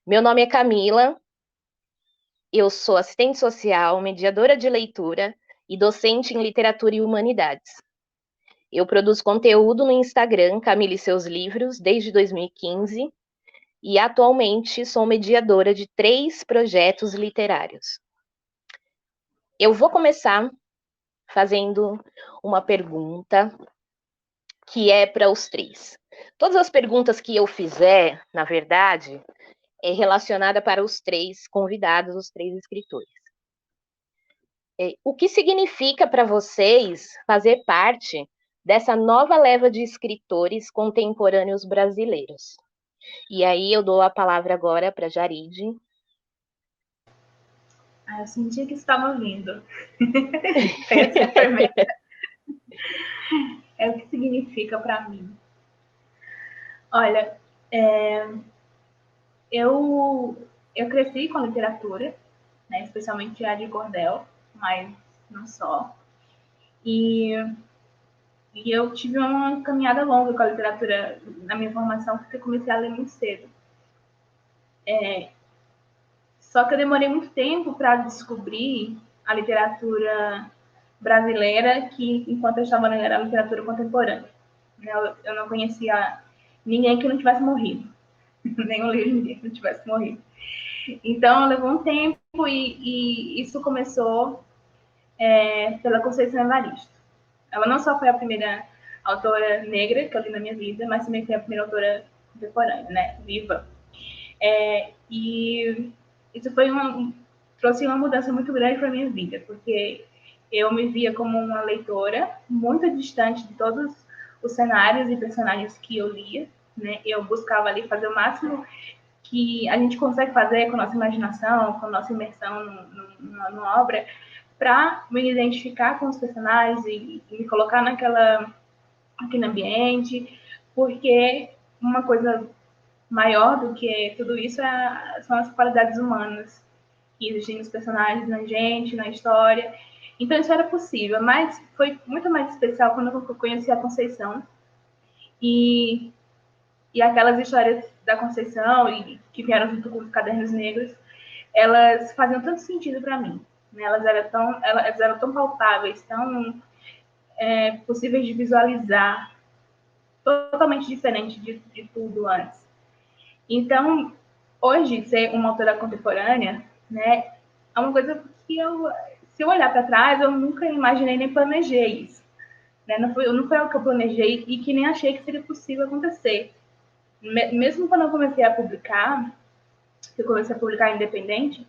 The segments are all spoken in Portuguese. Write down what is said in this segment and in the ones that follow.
Meu nome é Camila, eu sou assistente social, mediadora de leitura e docente em literatura e humanidades. Eu produzo conteúdo no Instagram, Camila e seus livros, desde 2015, e atualmente sou mediadora de 3 projetos literários. Eu vou começar fazendo uma pergunta que é para os 3. Todas as perguntas que eu fizer, na verdade, é relacionada para os 3 convidados, os 3 escritores. O que significa para vocês fazer parte dessa nova leva de escritores contemporâneos brasileiros? E aí eu dou a palavra agora para Jaride. Eu senti que estava vindo. Essa fermenta é o que significa para mim. Olha, eu cresci com literatura, né, especialmente a de cordel, mas não só. E, e eu tive uma caminhada longa com a literatura na minha formação, porque eu comecei a ler muito cedo. Só que eu demorei muito tempo para descobrir a literatura brasileira, que enquanto eu estava lendo era a literatura contemporânea. Eu não conhecia ninguém que não tivesse morrido. Nenhum livro de ninguém que não tivesse morrido. Então, levou um tempo e isso começou pela Conceição Evaristo. Ela não só foi a primeira autora negra que eu li na minha vida, mas também foi a primeira autora contemporânea, né, viva. E isso trouxe uma mudança muito grande para minha vida, porque eu me via como uma leitora muito distante de todos os cenários e personagens que eu lia, né? Eu buscava ali fazer o máximo que a gente consegue fazer com a nossa imaginação, com a nossa imersão numa obra, para me identificar com os personagens e me colocar naquele ambiente, porque uma coisa maior do que tudo isso são as qualidades humanas que existem nos personagens, na gente, na história. Então isso era possível, mas foi muito mais especial quando eu conheci a Conceição e, e aquelas histórias da Conceição e que vieram junto com os Cadernos Negros, elas faziam tanto sentido para mim. Né? Elas eram tão palpáveis, tão possíveis de visualizar, totalmente diferente de tudo antes. Então, hoje, ser uma autora contemporânea, né, é uma coisa que se eu olhar para trás, eu nunca imaginei nem planejei isso. Né? Não foi algo que eu planejei e que nem achei que seria possível acontecer. Mesmo quando eu comecei a publicar, eu comecei a publicar independente,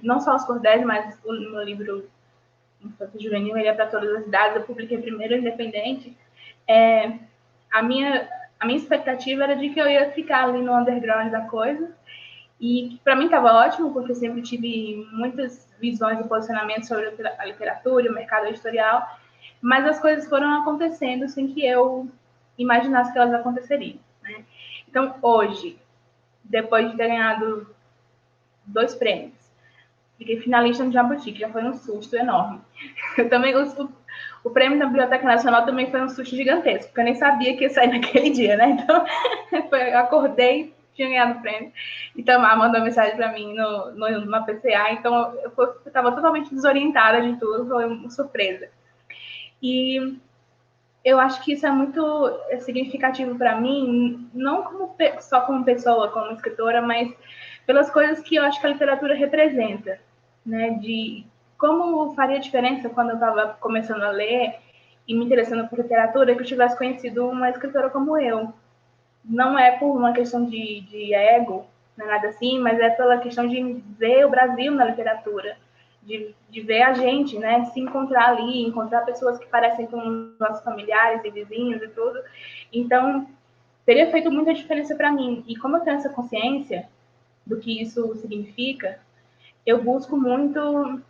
não só os cordéis, mas o meu livro Infância Juvenil, ele é para todas as idades, eu publiquei primeiro independente. É, a, minha, a minha expectativa era de que eu ia ficar ali no underground da coisa, e para mim estava ótimo, porque eu sempre tive muitas visões e posicionamentos sobre a literatura, o mercado editorial, mas as coisas foram acontecendo sem que eu imaginasse que elas aconteceriam. Né? Então, hoje, depois de ter ganhado 2 prêmios, fiquei finalista no Jabuti, que já foi um susto enorme. Eu também, o prêmio da Biblioteca Nacional também foi um susto gigantesco, porque eu nem sabia que ia sair naquele dia, né? Então, eu acordei, tinha ganhado o prêmio, e Tamar mandou mensagem para mim numa PCA, então eu estava totalmente desorientada de tudo, foi uma surpresa. E eu acho que isso é muito significativo para mim, não só como pessoa, como escritora, mas pelas coisas que eu acho que a literatura representa, né? De como faria diferença quando eu estava começando a ler e me interessando por literatura que eu tivesse conhecido uma escritora como eu. Não é por uma questão de ego, não é nada assim, mas é pela questão de ver o Brasil na literatura, de ver a gente, né, se encontrar ali, encontrar pessoas que parecem com nossos familiares e vizinhos e tudo. Então, teria feito muita diferença para mim. E como eu tenho essa consciência do que isso significa, eu busco muito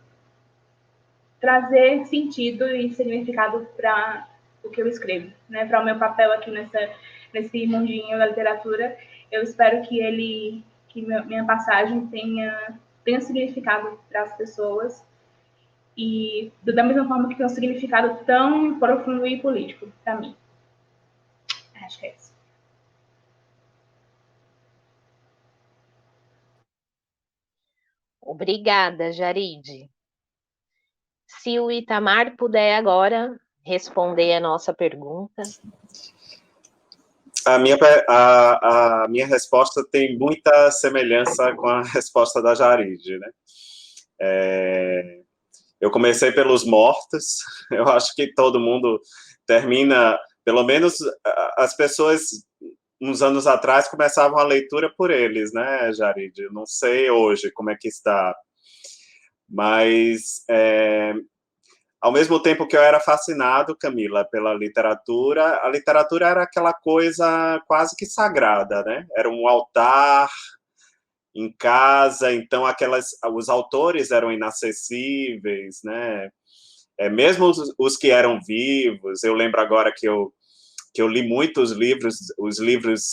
trazer sentido e significado para o que eu escrevo, né? Para o meu papel aqui nesse mundinho da literatura. Eu espero que minha passagem tenha significado para as pessoas e da mesma forma que tem um significado tão profundo e político para mim. Acho que é isso. Obrigada, Jaride. Se o Itamar puder agora responder a nossa pergunta. A minha resposta tem muita semelhança com a resposta da Jaride, né? Eu comecei pelos mortos, eu acho que todo mundo termina, pelo menos as pessoas uns anos atrás começavam a leitura por eles, né, Jaride? Não sei hoje como é que está, mas ao mesmo tempo que eu era fascinado, Camila, pela literatura, a literatura era aquela coisa quase que sagrada, né? Era um altar em casa, então os autores eram inacessíveis, né? Mesmo os que eram vivos, eu lembro agora que eu li muitos livros, os livros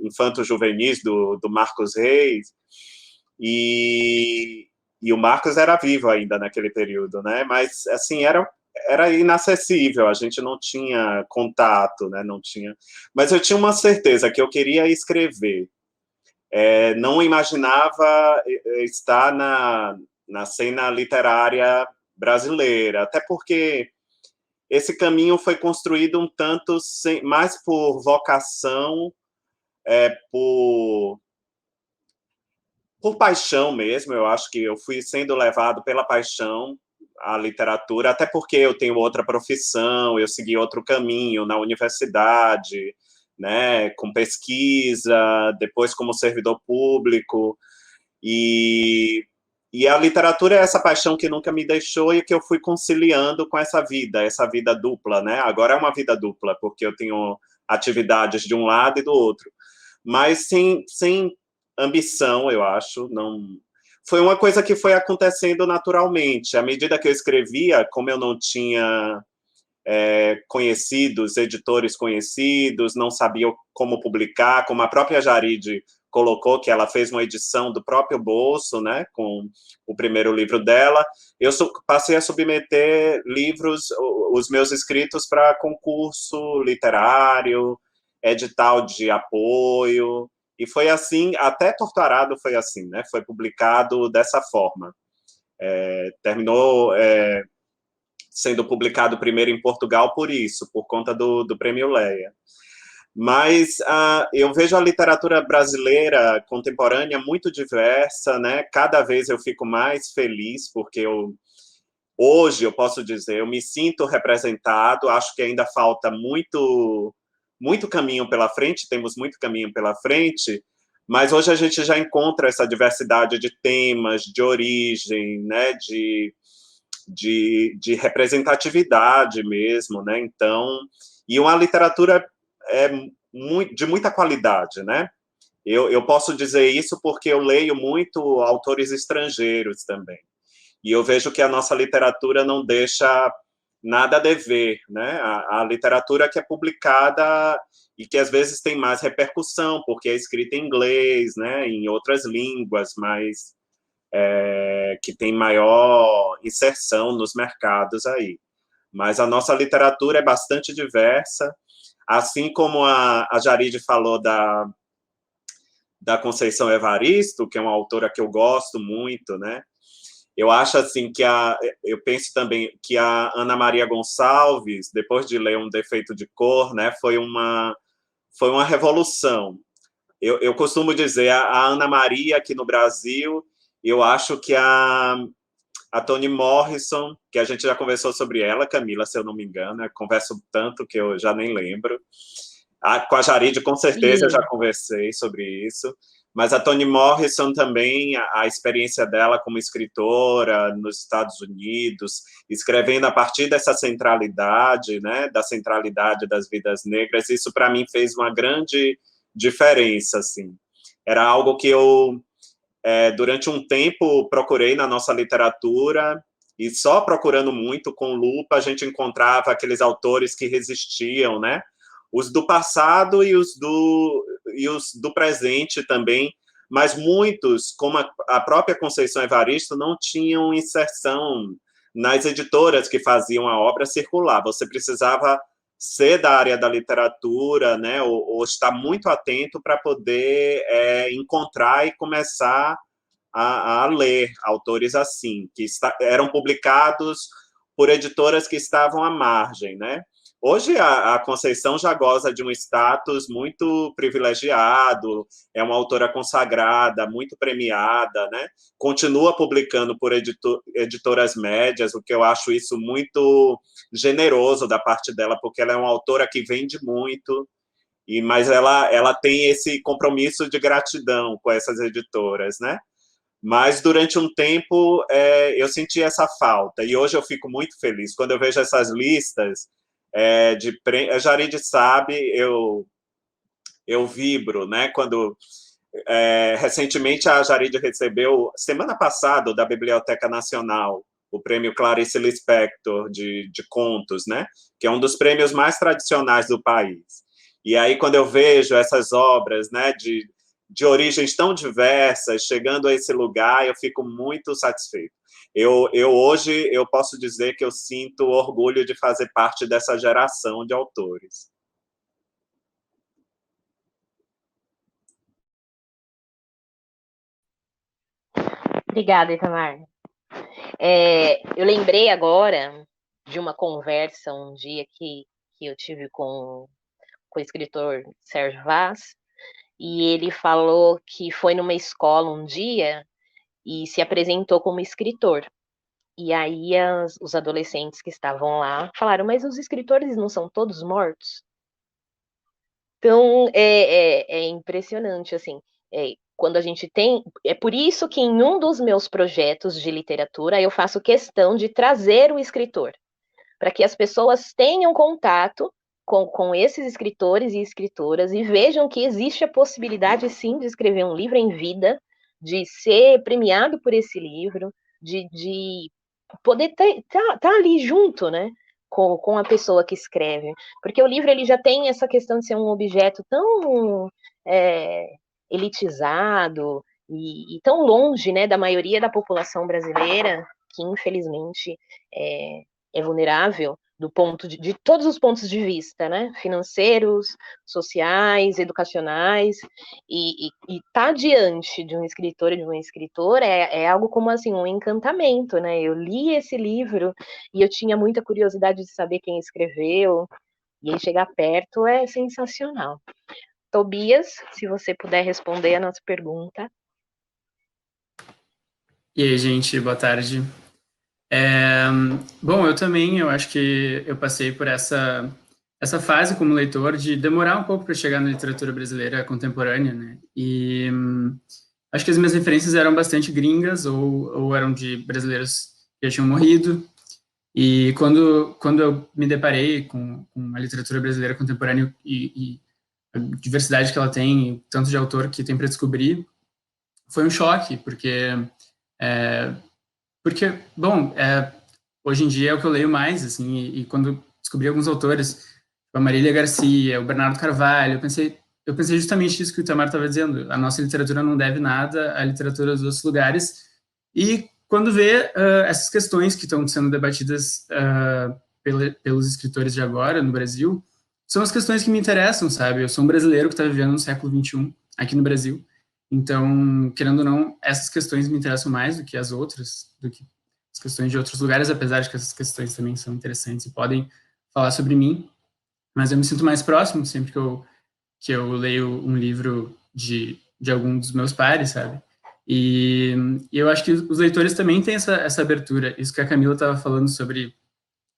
infanto-juvenis do Marcos Reis, e o Marcos era vivo ainda naquele período, né? Mas, assim, era inacessível, a gente não tinha contato, né? Não tinha. Mas eu tinha uma certeza que eu queria escrever. Não imaginava estar na cena literária brasileira, até porque esse caminho foi construído um tanto mais por vocação, por paixão mesmo. Eu acho que eu fui sendo levado pela paixão à literatura, até porque eu tenho outra profissão, eu segui outro caminho na universidade, né, com pesquisa, depois como servidor público, e a literatura é essa paixão que nunca me deixou e que eu fui conciliando com essa vida dupla, né? Agora é uma vida dupla, porque eu tenho atividades de um lado e do outro, mas sem ambição, eu acho. Não foi uma coisa que foi acontecendo naturalmente. À medida que eu escrevia, como eu não tinha conhecidos, editores conhecidos, não sabia como publicar, como a própria Jaride colocou, que ela fez uma edição do próprio bolso, né, com o primeiro livro dela, eu passei a submeter os meus escritos para concurso literário, edital de apoio, e foi assim, até Torturado foi assim, né, foi publicado dessa forma. Terminou sendo publicado primeiro em Portugal por isso, por conta do Prêmio Leia. Mas eu vejo a literatura brasileira contemporânea muito diversa, né? Cada vez eu fico mais feliz, porque hoje eu posso dizer, eu me sinto representado, acho que ainda falta muito caminho pela frente, temos muito caminho pela frente, mas hoje a gente já encontra essa diversidade de temas, de origem, né? De representatividade mesmo, né? Então, e uma literatura de muita qualidade, né? Eu posso dizer isso porque eu leio muito autores estrangeiros também. E eu vejo que a nossa literatura não deixa nada a dever, né? A literatura que é publicada e que às vezes tem mais repercussão, porque é escrita em inglês, né? Em outras línguas, mas que tem maior inserção nos mercados aí. Mas a nossa literatura é bastante diversa, assim como a Jaride falou da Conceição Evaristo, que é uma autora que eu gosto muito, né? Eu acho assim que eu penso também que a Ana Maria Gonçalves, depois de ler Um Defeito de Cor, né, foi uma revolução. Eu costumo dizer, a Ana Maria aqui no Brasil, eu acho que a Toni Morrison, que a gente já conversou sobre ela, Camila, se eu não me engano, eu converso tanto que eu já nem lembro. Com a Jaride, com certeza, eu já conversei sobre isso. Mas a Toni Morrison também, a experiência dela como escritora nos Estados Unidos, escrevendo a partir dessa centralidade, né, da centralidade das vidas negras, isso para mim fez uma grande diferença, assim. Era algo que eu, durante um tempo, procurei na nossa literatura, e só procurando muito com lupa a gente encontrava aqueles autores que resistiam, né? Os do passado e os do presente também, mas muitos, como a própria Conceição Evaristo, não tinham inserção nas editoras que faziam a obra circular. Você precisava ser da área da literatura, né, ou estar muito atento para poder encontrar e começar a ler autores assim, que eram publicados por editoras que estavam à margem, né? Hoje a Conceição já goza de um status muito privilegiado, é uma autora consagrada, muito premiada, né? Continua publicando por editoras médias, o que eu acho isso muito generoso da parte dela, porque ela é uma autora que vende muito, mas ela tem esse compromisso de gratidão com essas editoras, né? Mas durante um tempo eu senti essa falta, e hoje eu fico muito feliz. Quando eu vejo essas listas a Jarid sabe, eu vibro, né? Quando recentemente a Jarid recebeu, semana passada, da Biblioteca Nacional, o prêmio Clarice Lispector de contos, né? Que é um dos prêmios mais tradicionais do país. E aí, quando eu vejo essas obras, né, de origens tão diversas, chegando a esse lugar, eu fico muito satisfeito. Hoje, eu posso dizer que eu sinto orgulho de fazer parte dessa geração de autores. Obrigada, Itamar. Eu lembrei agora de uma conversa um dia que eu tive com o escritor Sérgio Vaz, e ele falou que foi numa escola um dia e se apresentou como escritor. E aí os adolescentes que estavam lá falaram, mas os escritores não são todos mortos? Então, é impressionante, assim, quando a gente tem... É por isso que em um dos meus projetos de literatura eu faço questão de trazer o escritor, para que as pessoas tenham contato com esses escritores e escritoras e vejam que existe a possibilidade, sim, de escrever um livro em vida, de ser premiado por esse livro, de poder tá ali junto, né, com a pessoa que escreve. Porque o livro ele já tem essa questão de ser um objeto tão elitizado e tão longe, né, da maioria da população brasileira, que infelizmente é vulnerável do ponto de todos os pontos de vista, né? Financeiros, sociais, educacionais, e tá diante de um escritor e de uma escritora é algo como assim um encantamento, né? Eu li esse livro e eu tinha muita curiosidade de saber quem escreveu, e aí chegar perto é sensacional. Tobias, se você puder responder a nossa pergunta. E aí, gente, boa tarde. Bom, eu acho que eu passei por essa fase como leitor de demorar um pouco para chegar na literatura brasileira contemporânea, né? E acho que as minhas referências eram bastante gringas ou eram de brasileiros que já tinham morrido. E quando eu me deparei com a literatura brasileira contemporânea e a diversidade que ela tem, tanto de autor que tem para descobrir, foi um choque, porque, bom, hoje em dia é o que eu leio mais, assim, e quando descobri alguns autores, a Marília Garcia, o Bernardo Carvalho, eu pensei justamente isso que o Itamar estava dizendo, a nossa literatura não deve nada à literatura dos outros lugares, e quando vê essas questões que estão sendo debatidas pelos escritores de agora, no Brasil, são as questões que me interessam, sabe? Eu sou um brasileiro que está vivendo no século XXI, aqui no Brasil, então, querendo ou não, essas questões me interessam mais do que as outras, do que as questões de outros lugares, apesar de que essas questões também são interessantes e podem falar sobre mim, mas eu me sinto mais próximo sempre que eu leio um livro de algum dos meus pares, sabe? E eu acho que os leitores também têm essa abertura, isso que a Camila estava falando sobre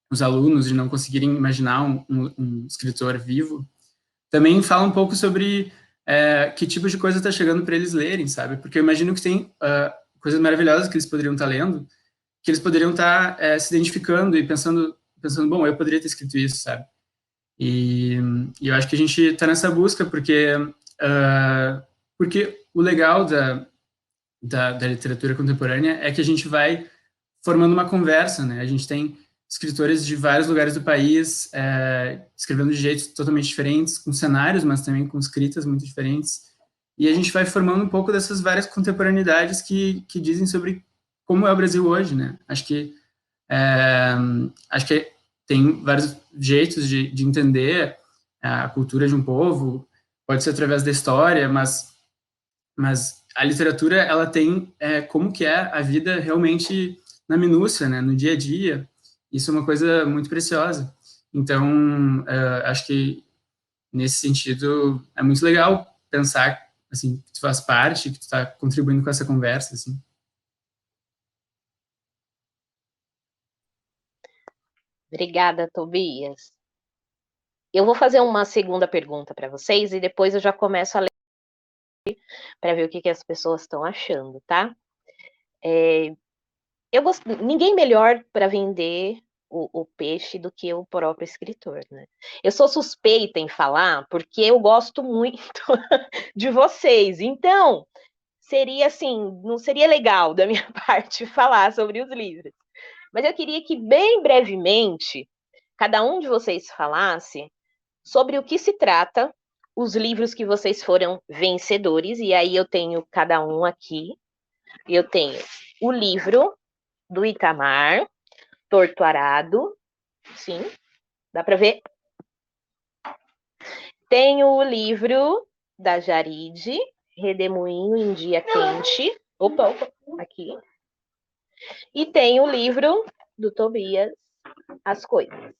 os alunos de não conseguirem imaginar um escritor vivo, também fala um pouco sobre que tipo de coisa está chegando para eles lerem, sabe? Porque eu imagino que tem coisas maravilhosas que eles poderiam estar lendo, que eles poderiam estar se identificando e pensando, bom, eu poderia ter escrito isso, sabe? E eu acho que a gente está nessa busca porque o legal da literatura contemporânea é que a gente vai formando uma conversa, né? A gente tem escritores de vários lugares do país, escrevendo de jeitos totalmente diferentes, com cenários, mas também com escritas muito diferentes. E a gente vai formando um pouco dessas várias contemporaneidades que dizem sobre como é o Brasil hoje, né? Acho que tem vários jeitos de entender a cultura de um povo, pode ser através da história, mas a literatura, ela tem como que é a vida realmente na minúcia, né, no dia a dia. Isso é uma coisa muito preciosa. Então, acho que, nesse sentido, é muito legal pensar, assim, que tu faz parte, que tu está contribuindo com essa conversa, assim. Obrigada, Tobias. Eu vou fazer uma segunda pergunta para vocês e depois eu já começo a ler para ver o que as pessoas estão achando, tá? Ninguém melhor para vender o peixe do que o próprio escritor, né? Eu sou suspeita em falar porque eu gosto muito de vocês. Então, seria assim, não seria legal da minha parte falar sobre os livros. Mas eu queria que, bem brevemente, cada um de vocês falasse sobre o que se trata os livros que vocês foram vencedores, e aí eu tenho cada um aqui. Eu tenho o livro do Itamar, Torto Arado, sim, dá para ver. Tenho o livro da Jaride, Redemoinho em Dia Quente. Opa, aqui. E tem o livro do Tobias, As Coisas.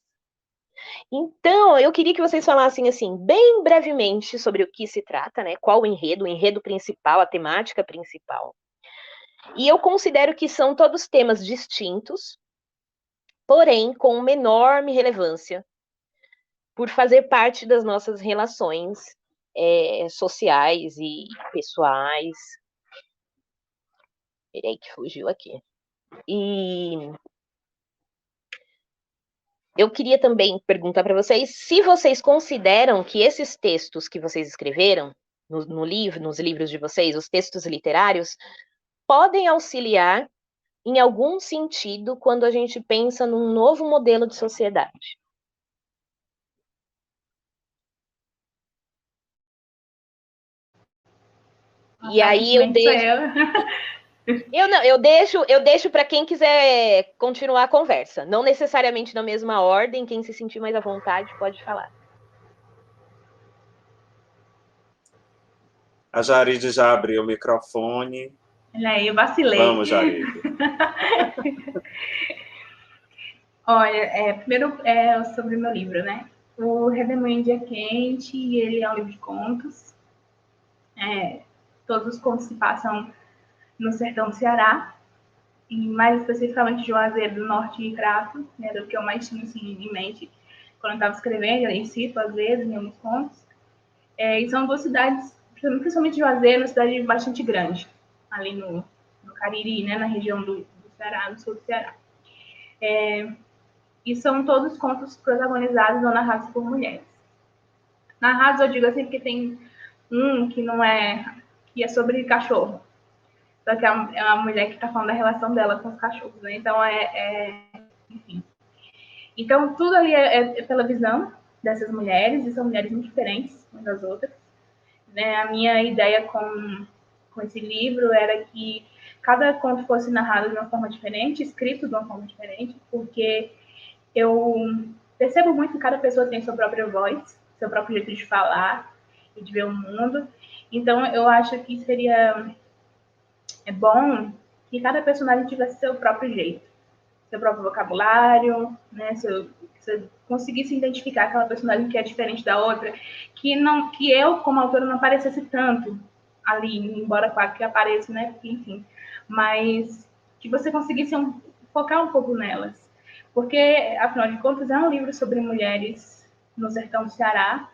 Então, eu queria que vocês falassem, assim, bem brevemente sobre o que se trata, né? Qual o enredo principal, a temática principal. E eu considero que são todos temas distintos, porém com uma enorme relevância, por fazer parte das nossas relações sociais e pessoais. Peraí que fugiu aqui. E eu queria também perguntar para vocês se vocês consideram que esses textos que vocês escreveram no livro, nos livros de vocês, os textos literários, podem auxiliar em algum sentido quando a gente pensa num novo modelo de sociedade. E aí eu deixo. Eu deixo para quem quiser continuar a conversa. Não necessariamente na mesma ordem, quem se sentir mais à vontade pode falar. A Jaride já abriu o microfone. Eu vacilei. Vamos, Jaride. Olha, primeiro sobre o meu livro, né? O Redemoinho em Dia Quente, ele é um livro de contos. Todos os contos se passam no sertão do Ceará, e mais especificamente Juazeiro do Norte e Crato, né, do que eu mais tinha assim, em mente quando eu estava escrevendo, eu cito às vezes em alguns contos. E são duas cidades, principalmente Juazeiro, uma cidade bastante grande, ali no Cariri, né, na região do Ceará, do sul do Ceará. E são todos contos protagonizados ou narrados por mulheres. Narrados, eu digo assim, porque tem um que não é, que é sobre cachorro. Só que é uma mulher que está falando da relação dela com os cachorros, né? Então, enfim. Então, tudo ali é pela visão dessas mulheres, e são mulheres muito diferentes umas das outras. Né? A minha ideia com esse livro era que cada conto fosse narrado de uma forma diferente, escrito de uma forma diferente, porque eu percebo muito que cada pessoa tem sua própria voz, seu próprio jeito de falar e de ver o mundo. Então, eu acho que seria bom que cada personagem tivesse seu próprio jeito, seu próprio vocabulário, né? Se eu conseguisse identificar aquela personagem que é diferente da outra, que eu, como autora, não aparecesse tanto ali, embora claro que apareça, né? Enfim, mas que você conseguisse focar um pouco nelas. Porque, afinal de contas, é um livro sobre mulheres no sertão do Ceará.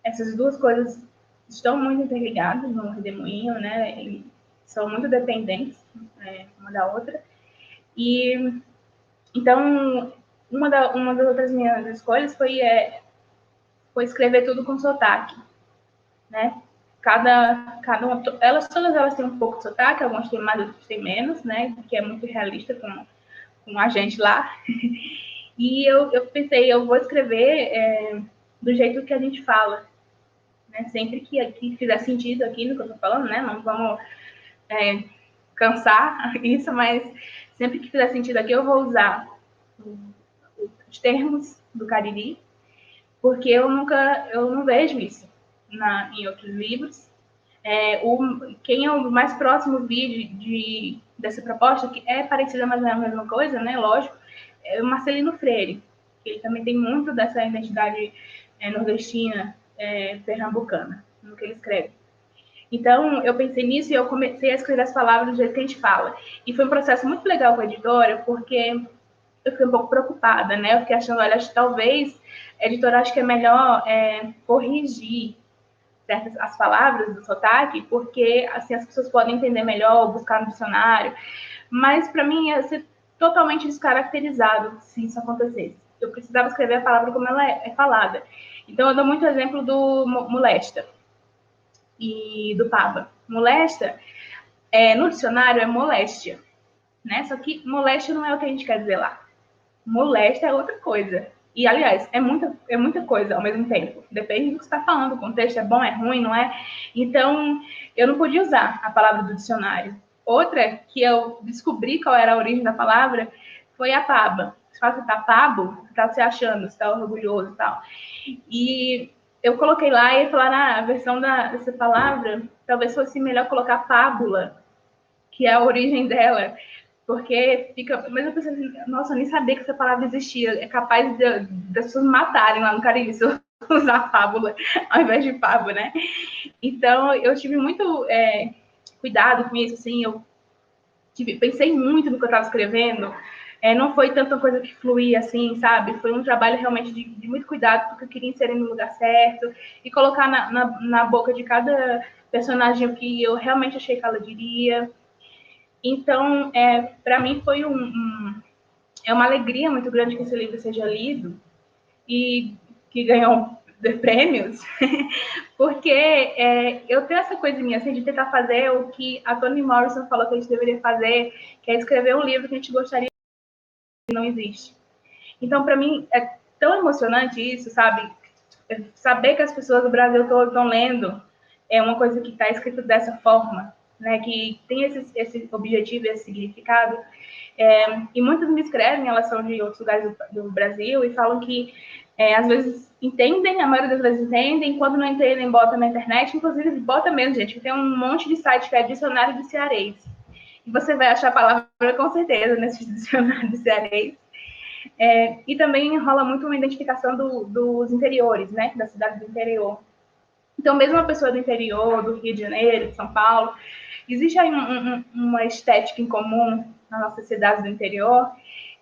Essas duas coisas estão muito interligadas no Redemoinho, né? E são muito dependentes uma da outra. E, então, uma das outras minhas escolhas foi escrever tudo com sotaque, né? Todas elas têm um pouco de sotaque, algumas têm mais, outras têm menos, né? Que é muito realista com a gente lá. E eu pensei, eu vou escrever do jeito que a gente fala, né? Sempre que fizer sentido aqui no que eu estou falando, né? Não vamos cansar isso, mas sempre que fizer sentido aqui eu vou usar os termos do Cariri, porque eu não vejo isso em outros livros. Quem é o mais próximo vídeo dessa proposta, que é parecida, mas não é a mesma coisa, né? Lógico, é o Marcelino Freire. Ele também tem muito dessa identidade nordestina, pernambucana, no que ele escreve. Então, eu pensei nisso e eu comecei a escrever as palavras do jeito que a gente fala. E foi um processo muito legal com a editora, porque eu fiquei um pouco preocupada, né? Eu fiquei achando, olha, talvez a editora acho que é melhor corrigir certas as palavras do sotaque, porque assim as pessoas podem entender melhor, buscar no dicionário. Mas para mim ia ser totalmente descaracterizado se isso acontecesse. Eu precisava escrever a palavra como ela é falada. Então eu dou muito exemplo do molesta e do paba. Molesta, no dicionário é moléstia, né? Só que moléstia não é o que a gente quer dizer lá. Molesta é outra coisa. E, aliás, é muita coisa ao mesmo tempo. Depende do que você está falando. O contexto é bom, é ruim, não é? Então, eu não podia usar a palavra do dicionário. Outra que eu descobri qual era a origem da palavra foi a paba. Você fala que você tá pabo, você tá se achando, você tá orgulhoso e tal. E eu coloquei lá e falaram, a versão dessa palavra talvez fosse melhor colocar pábula, que é a origem dela. Porque fica. Mas eu pensei assim, nossa, eu nem sabia que essa palavra existia. É capaz das pessoas matarem lá no Caribe se eu usar fábula ao invés de pabo, né? Então, eu tive muito cuidado com isso, assim. Pensei muito no que eu estava escrevendo. Não foi tanta coisa que fluía assim, sabe? Foi um trabalho realmente de muito cuidado, porque eu queria inserir no lugar certo e colocar na boca de cada personagem o que eu realmente achei que ela diria. Então, para mim foi uma alegria muito grande que esse livro seja lido e que ganhou prêmios, porque eu tenho essa coisa minha, assim, de tentar fazer o que a Toni Morrison falou que a gente deveria fazer, que é escrever um livro que a gente gostaria que não existe. Então, para mim, é tão emocionante isso, sabe? Saber que as pessoas do Brasil todo estão lendo é uma coisa que está escrito dessa forma, né? Que tem esse objetivo, esse significado. E muitos me escrevem, elas são de outros lugares do Brasil e falam que às vezes entendem, a maioria das vezes entendem, quando não entendem, bota na internet, inclusive bota mesmo, gente, tem um monte de site que é dicionário de cearês. E você vai achar a palavra com certeza nesse dicionário de cearês. E também rola muito uma identificação dos interiores, né, das cidades do interior. Então, mesmo uma pessoa do interior, do Rio de Janeiro, de São Paulo, existe aí uma estética em comum nas nossas cidades do interior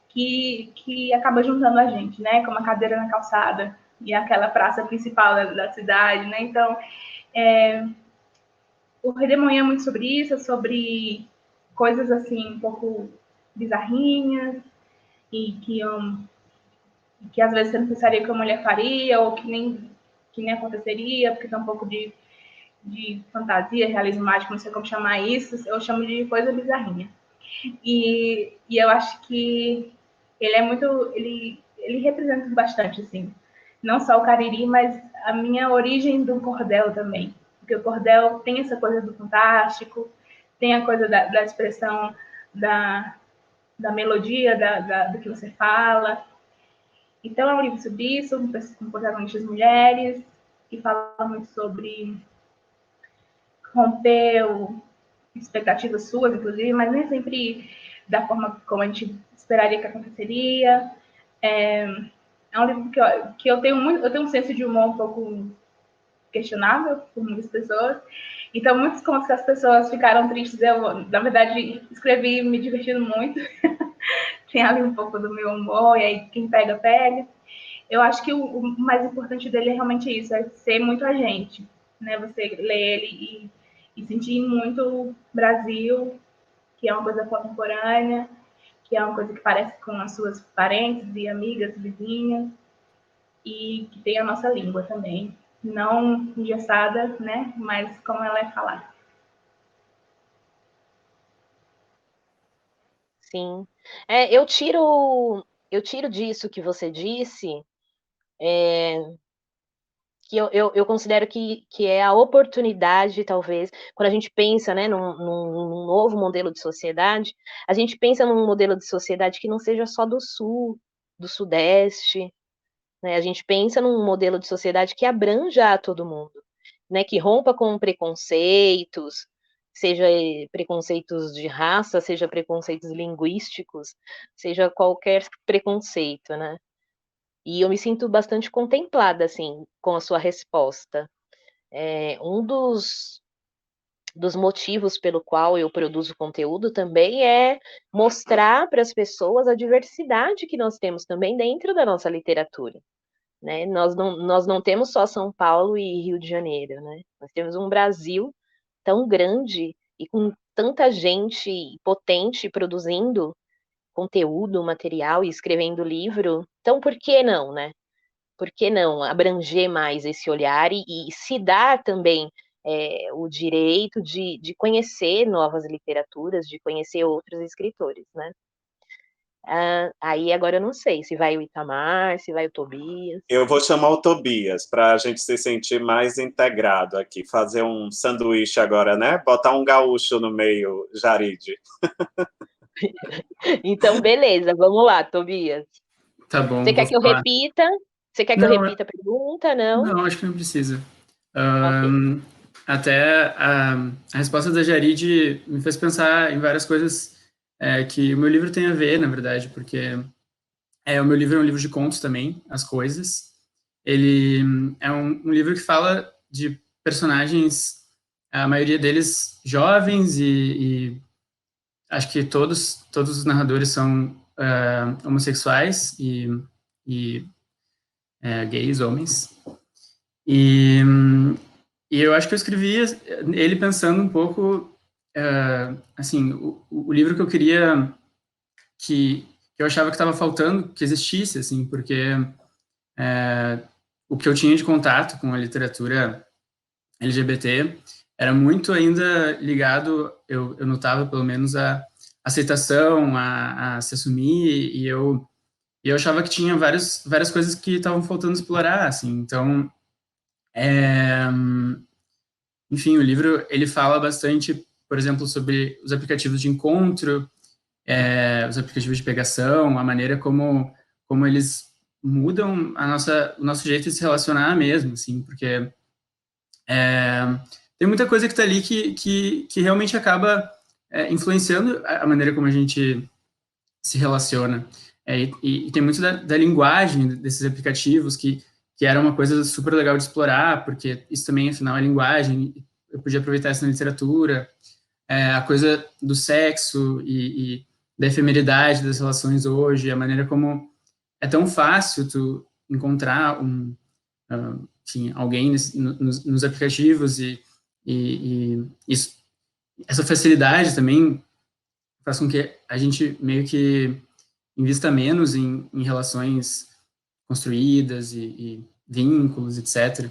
que acaba juntando a gente, né? Como a cadeira na calçada e aquela praça principal da cidade, né? Então, o Redemoinho é muito sobre isso, sobre coisas assim um pouco bizarrinhas e que às vezes você não pensaria que a mulher faria ou que nem aconteceria, porque tem um pouco de fantasia, realismo mágico, não sei como chamar isso, eu chamo de coisa bizarrinha. E eu acho que ele é muito, ele representa bastante, assim, não só o Cariri, mas a minha origem do cordel também, porque o cordel tem essa coisa do fantástico, tem a coisa da expressão da melodia, do que você fala. Então é um livro sobre isso, com protagonistas mulheres, que fala muito sobre romper expectativas suas, inclusive, mas nem sempre da forma como a gente esperaria que aconteceria. É um livro que eu tenho um senso de humor um pouco questionável por muitas pessoas. Então, muitos contos que as pessoas ficaram tristes, eu, na verdade, escrevi me divertindo muito. Tem ali um pouco do meu humor, e aí quem pega, pega. Eu acho que o mais importante dele é realmente isso, é ser muito a gente, né? Você ler ele e sentir muito Brasil, que é uma coisa contemporânea, que é uma coisa que parece com as suas parentes e amigas, vizinhas, e que tem a nossa língua também, não engessada, né? Mas como ela é falada. Sim. Eu tiro disso que você disse, que eu considero que é a oportunidade, talvez, quando a gente pensa, né, num novo modelo de sociedade, a gente pensa num modelo de sociedade que não seja só do Sul, do Sudeste, né, a gente pensa num modelo de sociedade que abranja a todo mundo, né, que rompa com preconceitos, seja preconceitos de raça, seja preconceitos linguísticos, seja qualquer preconceito, né? E eu me sinto bastante contemplada, assim, com a sua resposta. Um dos motivos pelo qual eu produzo conteúdo também é mostrar para as pessoas a diversidade que nós temos também dentro da nossa literatura, né? Nós não temos só São Paulo e Rio de Janeiro, né? Nós temos um Brasil tão grande e com tanta gente potente produzindo conteúdo, material e escrevendo livro, então por que não, né? Por que não abranger mais esse olhar e se dar também o direito de conhecer novas literaturas, de conhecer outros escritores, né? Aí agora eu não sei se vai o Itamar, se vai o Tobias. Eu vou chamar o Tobias para a gente se sentir mais integrado aqui, fazer um sanduíche agora, né? Botar um gaúcho no meio, Jarid. Então, beleza, vamos lá, Tobias. Tá bom, Você vou quer que eu falar. repita? Você quer que eu Não, repita a pergunta? Não? não, acho que não precisa. Ok. Até a resposta da Jarid me fez pensar em várias coisas que o meu livro tem a ver, na verdade, porque o meu livro é um livro de contos também, As Coisas. Ele é um livro que fala de personagens, a maioria deles jovens e acho que todos os narradores são homossexuais e gays, homens. E, e eu acho que eu escrevi ele pensando um pouco, assim, o livro que eu queria, que eu achava que estava faltando, que existisse, assim, porque o que eu tinha de contato com a literatura LGBT era muito ainda ligado, eu notava pelo menos a aceitação, a se assumir, e eu achava que tinha várias coisas que estavam faltando explorar, assim, então, enfim, o livro, ele fala bastante, por exemplo, sobre os aplicativos de encontro, os aplicativos de pegação, a maneira como eles mudam o nosso jeito de se relacionar mesmo, assim, porque tem muita coisa que está ali que realmente acaba influenciando a maneira como a gente se relaciona. E tem muito da linguagem desses aplicativos que era uma coisa super legal de explorar, porque isso também, afinal, é linguagem, eu podia aproveitar isso na literatura, a coisa do sexo e da efemeridade das relações hoje, a maneira como é tão fácil tu encontrar enfim, alguém nos aplicativos e isso, essa facilidade também faz com que a gente meio que invista menos em relações construídas e vínculos, etc.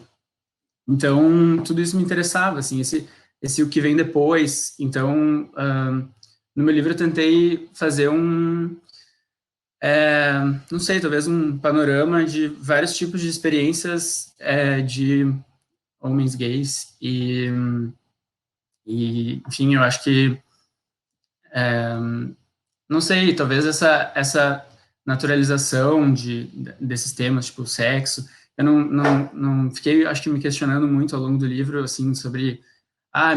Então, tudo isso me interessava, assim, esse o que vem depois. Então, no meu livro eu tentei fazer não sei, talvez um panorama de vários tipos de experiências de homens gays e enfim, eu acho que não sei, talvez essa naturalização desses temas, tipo sexo, eu não fiquei, acho que me questionando muito ao longo do livro, assim, sobre,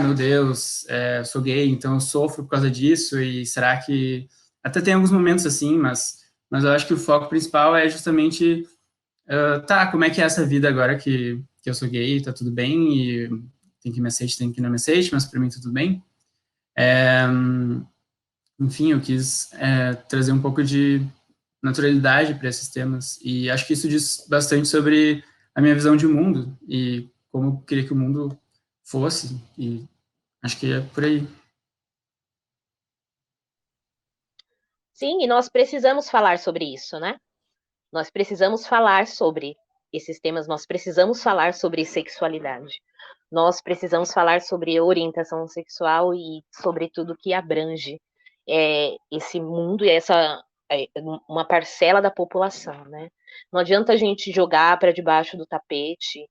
meu Deus, sou gay, então eu sofro por causa disso, e será que... Até tem alguns momentos assim, mas eu acho que o foco principal é justamente, como é que é essa vida agora que eu sou gay, tá tudo bem, e tem que me aceite, tem que não me aceite, mas pra mim tá tudo bem. Enfim, eu quis trazer um pouco de naturalidade para esses temas, e acho que isso diz bastante sobre a minha visão de mundo, e como eu queria que o mundo fosse, e acho que é por aí. Sim, e nós precisamos falar sobre isso, né? Nós precisamos falar sobre esses temas, nós precisamos falar sobre sexualidade. Nós precisamos falar sobre orientação sexual e sobre tudo que abrange esse mundo e uma parcela da população, né? Não adianta a gente jogar para debaixo do tapete.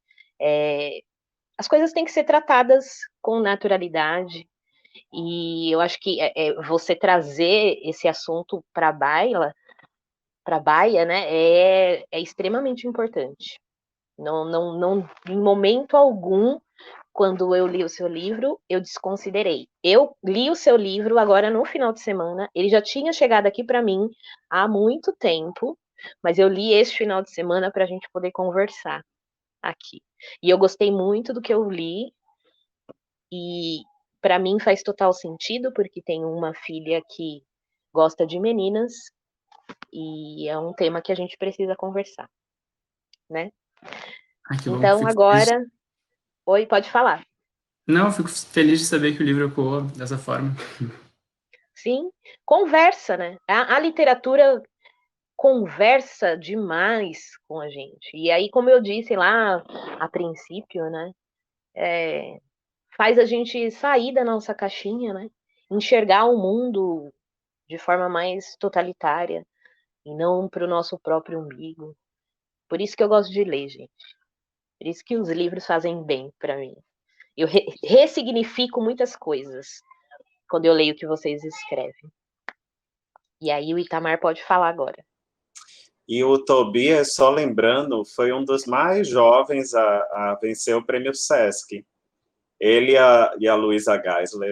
As coisas têm que ser tratadas com naturalidade. E eu acho que você trazer esse assunto para a baia, né, é extremamente importante. Não, em momento algum, quando eu li o seu livro, eu desconsiderei. Eu li o seu livro agora no final de semana, ele já tinha chegado aqui para mim há muito tempo, mas eu li esse final de semana para a gente poder conversar aqui. E eu gostei muito do que eu li, e para mim faz total sentido, porque tenho uma filha que gosta de meninas, e é um tema que a gente precisa conversar, né? Ah, que bom. Então, agora... Oi, pode falar. Não, fico feliz de saber que o livro ecoou dessa forma. Sim, conversa, né? A literatura conversa demais com a gente. E aí, como eu disse lá a princípio, né? Faz a gente sair da nossa caixinha, né? Enxergar o mundo de forma mais totalitária e não para o nosso próprio umbigo. Por isso que eu gosto de ler, gente. Por isso que os livros fazem bem para mim. Eu ressignifico muitas coisas quando eu leio o que vocês escrevem. E aí o Itamar pode falar agora. E o Tobias, só lembrando, foi um dos mais jovens a vencer o prêmio Sesc. Ele e a Luísa Geisler.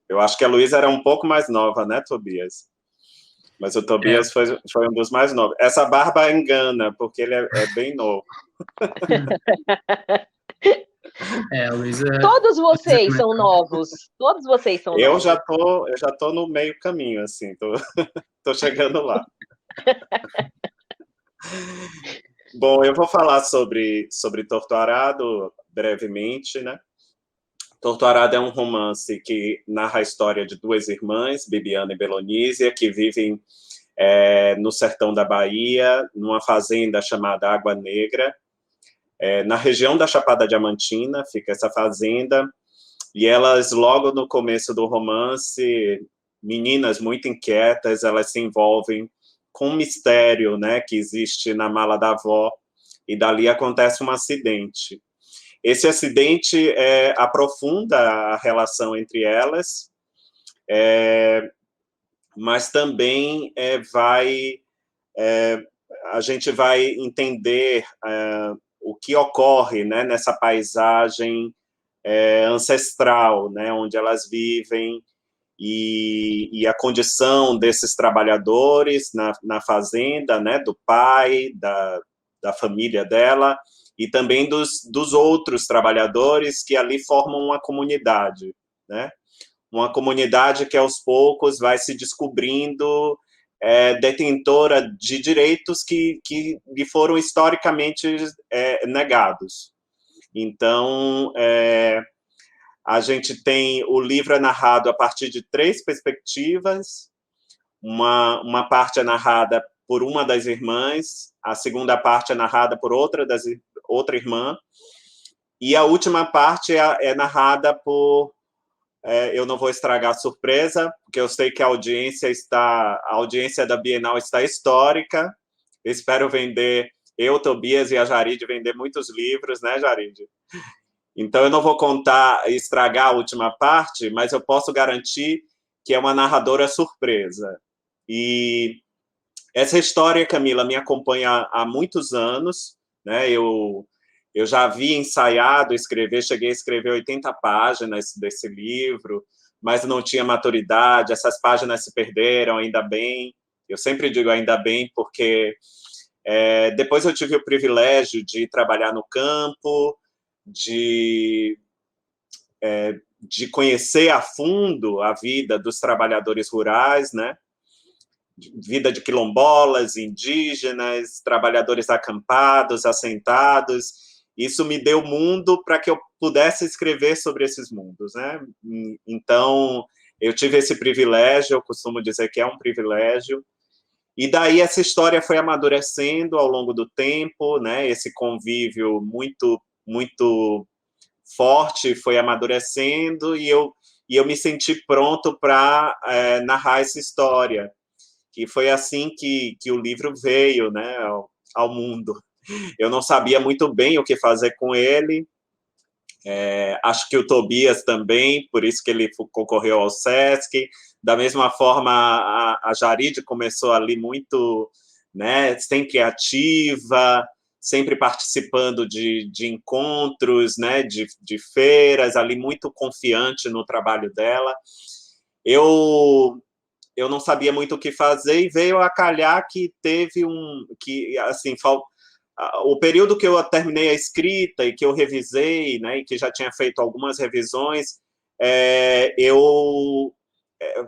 Eu acho que a Luísa era um pouco mais nova, né, Tobias? Mas o Tobias foi um dos mais novos. Essa barba engana, porque ele é bem novo. Luísa... Todos vocês são novos. Todos vocês são novos. Eu já tô no meio caminho, assim. Tô chegando lá. Bom, eu vou falar sobre Torto Arado brevemente, né? Torto Arado é um romance que narra a história de duas irmãs, Bibiana e Belonísia, que vivem no sertão da Bahia, numa fazenda chamada Água Negra. Na região da Chapada Diamantina fica essa fazenda, e elas, logo no começo do romance, meninas muito inquietas, elas se envolvem com um mistério, né, que existe na mala da avó, e dali acontece um acidente. Esse acidente aprofunda a relação entre elas, mas também a gente vai entender o que ocorre, né, nessa paisagem ancestral, né, onde elas vivem, e a condição desses trabalhadores na fazenda, né, do pai, da família dela, e também dos outros trabalhadores que ali formam uma comunidade, né? Uma comunidade que aos poucos vai se descobrindo detentora de direitos que lhe foram historicamente negados. Então, a gente tem o livro narrado a partir de 3 perspectivas. Uma parte é narrada por uma das irmãs, a segunda parte é narrada por outra irmã, e a última parte é narrada por... eu não vou estragar a surpresa, porque eu sei que a audiência da Bienal está histórica. Eu espero vender, Tobias e a Jaride, vender muitos livros, né, Jaride? Então, eu não vou estragar a última parte, mas eu posso garantir que é uma narradora surpresa. E essa história, Camila, me acompanha há muitos anos, né? Eu já havia ensaiado cheguei a escrever 80 páginas desse livro, mas não tinha maturidade, essas páginas se perderam, ainda bem. Eu sempre digo ainda bem, porque depois eu tive o privilégio de trabalhar no campo, de conhecer a fundo a vida dos trabalhadores rurais, né? Vida de quilombolas, indígenas, trabalhadores acampados, assentados. Isso me deu mundo para que eu pudesse escrever sobre esses mundos, né? Então, eu tive esse privilégio, eu costumo dizer que é um privilégio, e daí essa história foi amadurecendo ao longo do tempo, né? Esse convívio muito, muito forte foi amadurecendo, e eu me senti pronto para narrar essa história, que foi assim que o livro veio, né, ao mundo. Eu não sabia muito bem o que fazer com ele, acho que o Tobias também, por isso que ele concorreu ao Sesc. Da mesma forma, a Jaride começou ali muito, né, sempre ativa, sempre participando de encontros, né, de feiras, ali muito confiante no trabalho dela. Eu não sabia muito o que fazer e veio a calhar que teve que assim, o período que eu terminei a escrita e que eu revisei, né, e que já tinha feito algumas revisões,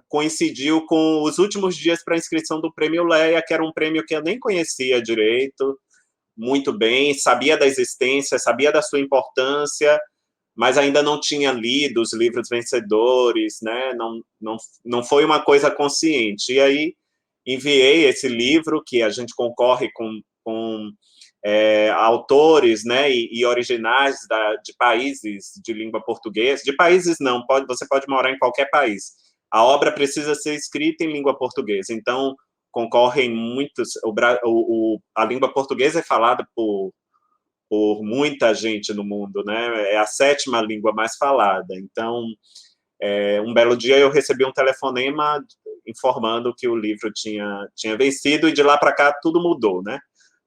coincidiu com os últimos dias para a inscrição do Prêmio Leia, que era um prêmio que eu nem conhecia direito, muito bem, sabia da existência, sabia da sua importância, mas ainda não tinha lido os livros vencedores, né? Não foi uma coisa consciente. E aí enviei esse livro, que a gente concorre com autores, né, e originais de países de língua portuguesa. De países não, você pode morar em qualquer país. A obra precisa ser escrita em língua portuguesa. Então, concorrem muitos... a língua portuguesa é falada por muita gente no mundo, né? É a 7ª língua mais falada. Então, um belo dia eu recebi um telefonema informando que o livro tinha vencido, e de lá para cá tudo mudou, né?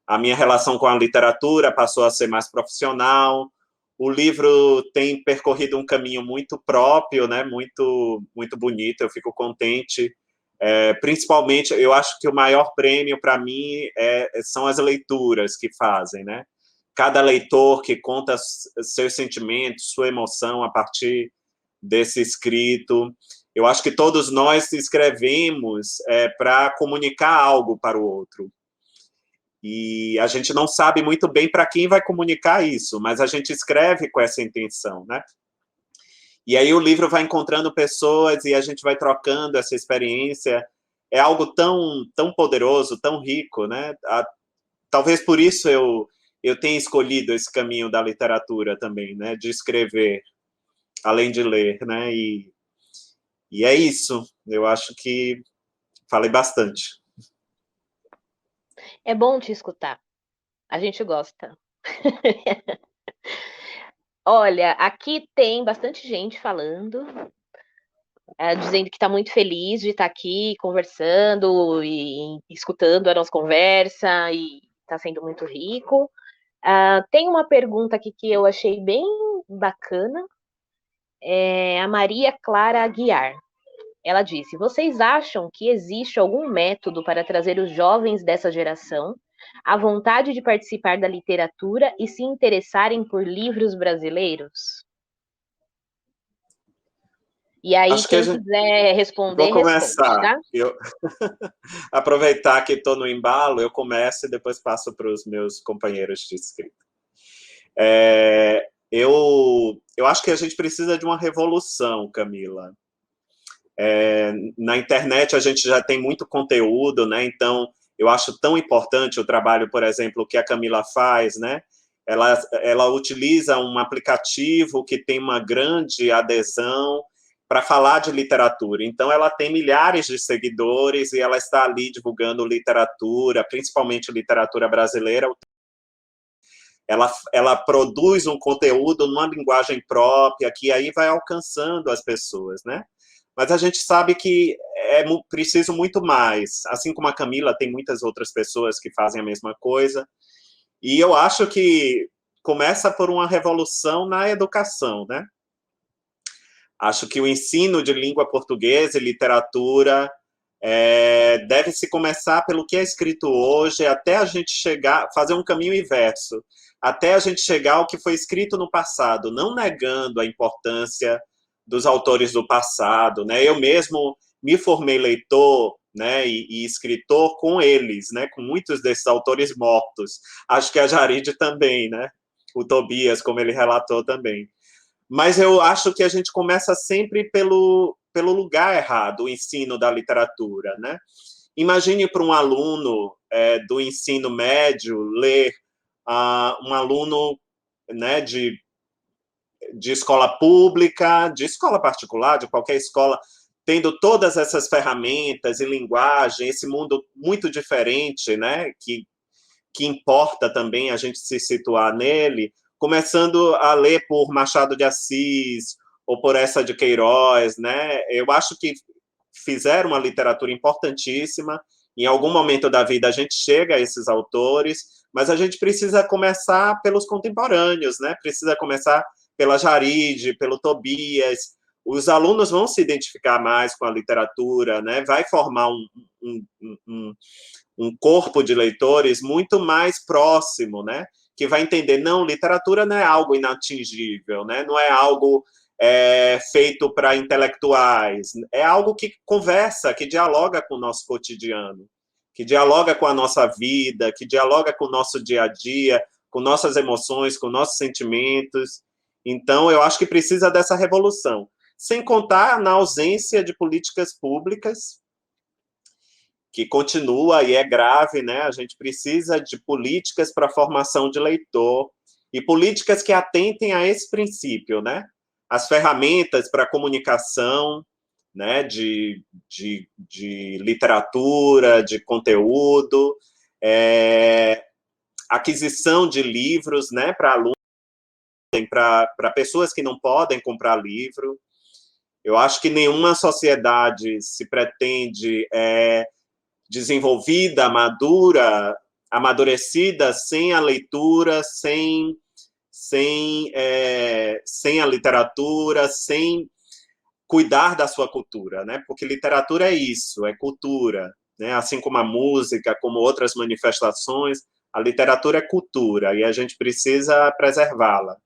A minha relação com a literatura passou a ser mais profissional, o livro tem percorrido um caminho muito próprio, né? Muito, muito bonito, eu fico contente. Principalmente, eu acho que o maior prêmio para mim são as leituras que fazem, né? Cada leitor que conta seus sentimentos, sua emoção a partir desse escrito. Eu acho que todos nós escrevemos para comunicar algo para o outro. E a gente não sabe muito bem para quem vai comunicar isso, mas a gente escreve com essa intenção, né? E aí o livro vai encontrando pessoas e a gente vai trocando essa experiência. É algo tão, tão poderoso, tão rico, né? Talvez por isso eu tenha escolhido esse caminho da literatura também, né? De escrever, além de ler, né? E é isso. Eu acho que falei bastante. É bom te escutar. A gente gosta. Olha, aqui tem bastante gente falando, dizendo que está muito feliz de estar aqui conversando e escutando a nossa conversa, e está sendo muito rico. Tem uma pergunta aqui que eu achei bem bacana. A Maria Clara Aguiar. Ela disse: vocês acham que existe algum método para trazer os jovens dessa geração à vontade de participar da literatura e se interessarem por livros brasileiros? E aí, acho quem quiser responder, vou começar. responde, tá? Aproveitar que estou no embalo, eu começo e depois passo para os meus companheiros de escrita. Eu acho que a gente precisa de uma revolução, Camila. Na internet a gente já tem muito conteúdo, né? Então eu acho tão importante o trabalho, por exemplo, que a Camila faz, né? Ela utiliza um aplicativo que tem uma grande adesão para falar de literatura. Então ela tem milhares de seguidores e ela está ali divulgando literatura, principalmente literatura brasileira. Ela produz um conteúdo numa linguagem própria que aí vai alcançando as pessoas, né? Mas a gente sabe que é preciso muito mais. Assim como a Camila, tem muitas outras pessoas que fazem a mesma coisa. E eu acho que começa por uma revolução na educação, né? Acho que o ensino de língua portuguesa e literatura deve se começar pelo que é escrito hoje, até a gente chegar, fazer um caminho inverso, até a gente chegar ao que foi escrito no passado, não negando a importância dos autores do passado, né? Eu mesmo me formei leitor, né, e escritor com eles, né, com muitos desses autores mortos. Acho que a Jarid também, né? O Tobias, como ele relatou também. Mas eu acho que a gente começa sempre pelo lugar errado, o ensino da literatura, né? Imagine para um aluno do ensino médio ler um aluno, né, de escola pública, de escola particular, de qualquer escola, tendo todas essas ferramentas e linguagem, esse mundo muito diferente, né, que importa também a gente se situar nele, começando a ler por Machado de Assis ou por essa de Queiroz, né? Eu acho que fizeram uma literatura importantíssima. Em algum momento da vida a gente chega a esses autores, mas a gente precisa começar pelos contemporâneos, né? Precisa começar pela Jarid, pelo Tobias. Os alunos vão se identificar mais com a literatura, né? Vai formar um corpo de leitores muito mais próximo, né? Que vai entender, não, literatura não é algo inatingível, né? Não é algo feito para intelectuais, é algo que conversa, que dialoga com o nosso cotidiano, que dialoga com a nossa vida, que dialoga com o nosso dia a dia, com nossas emoções, com nossos sentimentos. Então, eu acho que precisa dessa revolução. Sem contar na ausência de políticas públicas, que continua e é grave, né? A gente precisa de políticas para a formação de leitor e políticas que atentem a esse princípio, né? As ferramentas para comunicação, né? De literatura, de conteúdo, aquisição de livros, né? Para alunos, para pessoas que não podem comprar livro. Eu acho que nenhuma sociedade se pretende desenvolvida, madura, amadurecida, sem a leitura, sem a literatura, sem cuidar da sua cultura, né? Porque literatura é isso, é cultura, né? Assim como a música, como outras manifestações, a literatura é cultura e a gente precisa preservá-la,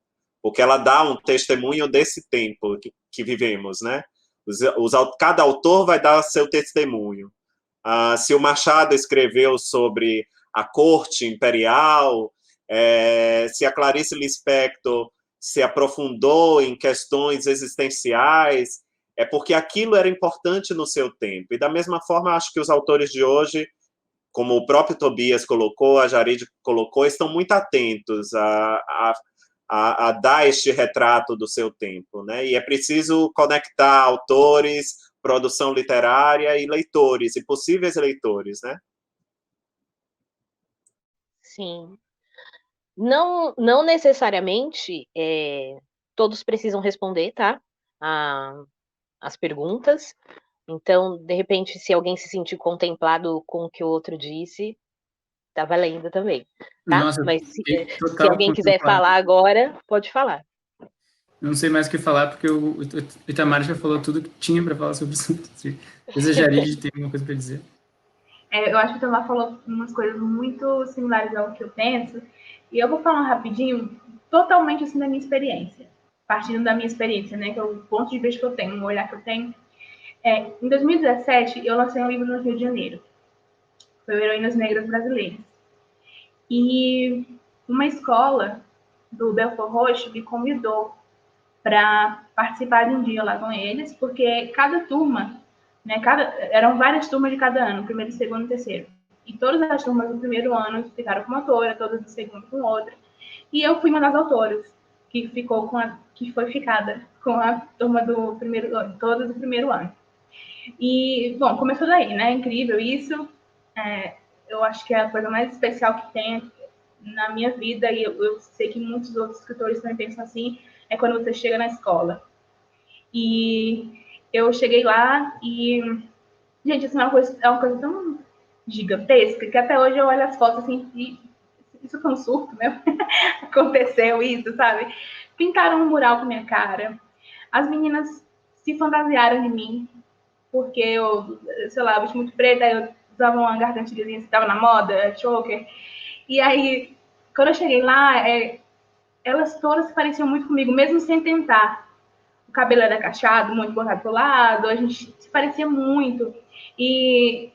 porque ela dá um testemunho desse tempo que vivemos, né? Cada autor vai dar seu testemunho. Se o Machado escreveu sobre a corte imperial, se a Clarice Lispector se aprofundou em questões existenciais, é porque aquilo era importante no seu tempo. E da mesma forma, acho que os autores de hoje, como o próprio Tobias colocou, a Jarid colocou, estão muito atentos a dar este retrato do seu tempo, né? E é preciso conectar autores, produção literária e leitores, e possíveis leitores, né? Sim. Não necessariamente todos precisam responder, tá? As perguntas. Então, de repente, se alguém se sentir contemplado com o que o outro disse, tá valendo também, tá? Nossa, mas se alguém quiser falar agora, pode falar. Não sei mais o que falar, porque o Itamar já falou tudo que tinha para falar sobre isso. Talvez a Jarid tem alguma coisa para dizer. Eu acho que o Itamar falou umas coisas muito similares ao que eu penso, e eu vou falar rapidinho, totalmente assim da minha experiência, partindo da minha experiência, né, que é o ponto de vista que eu tenho, o olhar que eu tenho. Em 2017, eu lancei um livro no Rio de Janeiro, foi o Heroínas Negras Brasileiras. E uma escola do Belfort Roxo me convidou para participar de um dia lá com eles, porque cada turma, né, eram várias turmas de cada ano, primeiro, segundo e terceiro. E todas as turmas do primeiro ano ficaram com uma autora, todas do segundo com outra. E eu fui uma das autoras que foi ficada com a turma do primeiro ano, todas do primeiro ano. E, bom, começou daí, né? Incrível isso. Eu acho que é a coisa mais especial que tem na minha vida, e eu sei que muitos outros escritores também pensam assim, é quando você chega na escola. E eu cheguei lá e, gente, assim, é uma coisa tão gigantesca que até hoje eu olho as fotos assim e isso foi um surto, né? Aconteceu isso, sabe? Pintaram um mural com minha cara. As meninas se fantasiaram de mim, porque eu, sei lá, vesti muito preta, eu usava uma gargantilhazinha que estava na moda, choker. E aí, quando eu cheguei lá, elas todas se pareciam muito comigo, mesmo sem tentar. O cabelo era cacheado, muito botado pro lado, a gente se parecia muito. E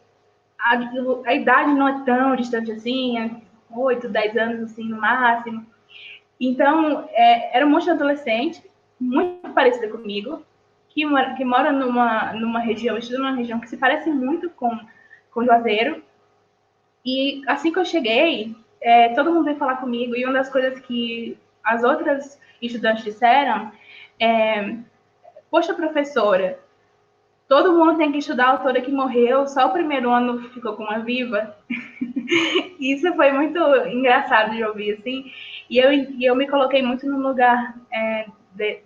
a idade não é tão distante assim, 8, 10 anos assim, no máximo. Então, era um monte de adolescente, muito parecida comigo, que mora numa região, estuda numa região que se parece muito com Juazeiro. E assim que eu cheguei, todo mundo veio falar comigo, e uma das coisas que as outras estudantes disseram poxa, professora, todo mundo tem que estudar a autora que morreu, só o primeiro ano ficou com uma viva. Isso foi muito engraçado de ouvir, assim, e eu me coloquei muito no lugar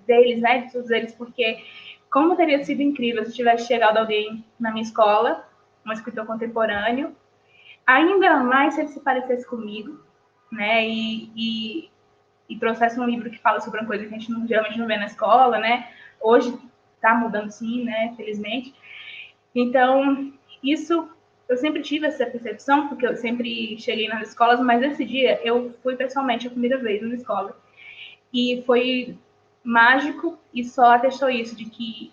deles, né, de todos eles, porque como teria sido incrível se tivesse chegado alguém na minha escola, um escritor contemporâneo, ainda mais se ele se parecesse comigo, né, e trouxesse um livro que fala sobre uma coisa que a gente geralmente não vê na escola, né, hoje está mudando sim, né, felizmente. Então, isso, eu sempre tive essa percepção, porque eu sempre cheguei nas escolas, mas esse dia eu fui pessoalmente a primeira vez na escola. E foi mágico e só atestou isso, de que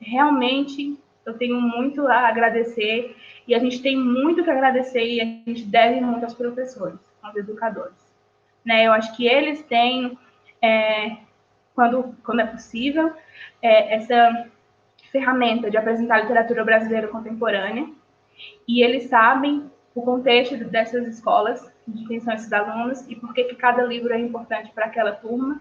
realmente eu tenho muito a agradecer e a gente tem muito que agradecer e a gente deve muito aos professores, aos educadores. Né? Eu acho que eles têm, quando é possível, essa ferramenta de apresentar literatura brasileira contemporânea e eles sabem o contexto dessas escolas, de quem são esses alunos e por que cada livro é importante para aquela turma.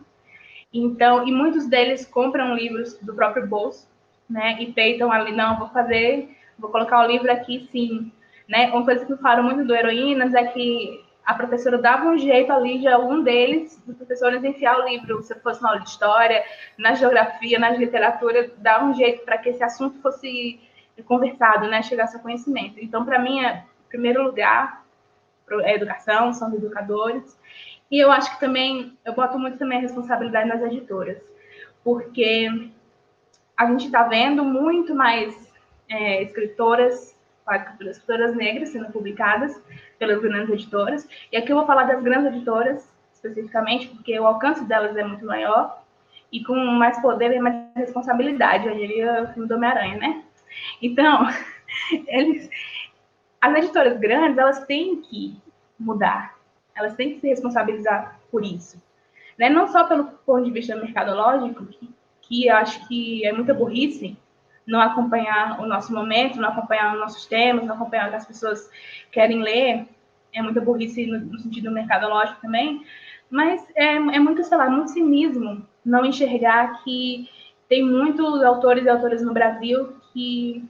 Então, e muitos deles compram livros do próprio bolso, né? E peitam ali, não, vou colocar o livro aqui, sim. Né? Uma coisa que eu falo muito do Heroínas é que a professora dava um jeito ali de algum deles, dos professores, enfiar o livro, se fosse na aula de história, na geografia, na literatura, dava um jeito para que esse assunto fosse conversado, né? Chegasse ao conhecimento. Então, para mim, em primeiro lugar, é a educação, são os educadores. E eu acho que também, eu boto muito também a responsabilidade nas editoras, porque a gente está vendo muito mais escritoras negras sendo publicadas pelas grandes editoras. E aqui eu vou falar das grandes editoras, especificamente, porque o alcance delas é muito maior e com mais poder e mais responsabilidade. Eu diria o filme do Homem-Aranha, né? Então, as editoras grandes, elas têm que mudar. Elas têm que se responsabilizar por isso. Né? Não só pelo ponto de vista mercadológico, que acho que é muita burrice não acompanhar o nosso momento, não acompanhar os nossos temas, não acompanhar o que as pessoas querem ler. É muita burrice no sentido mercadológico também. Mas é muito, sei lá, muito cinismo não enxergar que tem muitos autores e autoras no Brasil que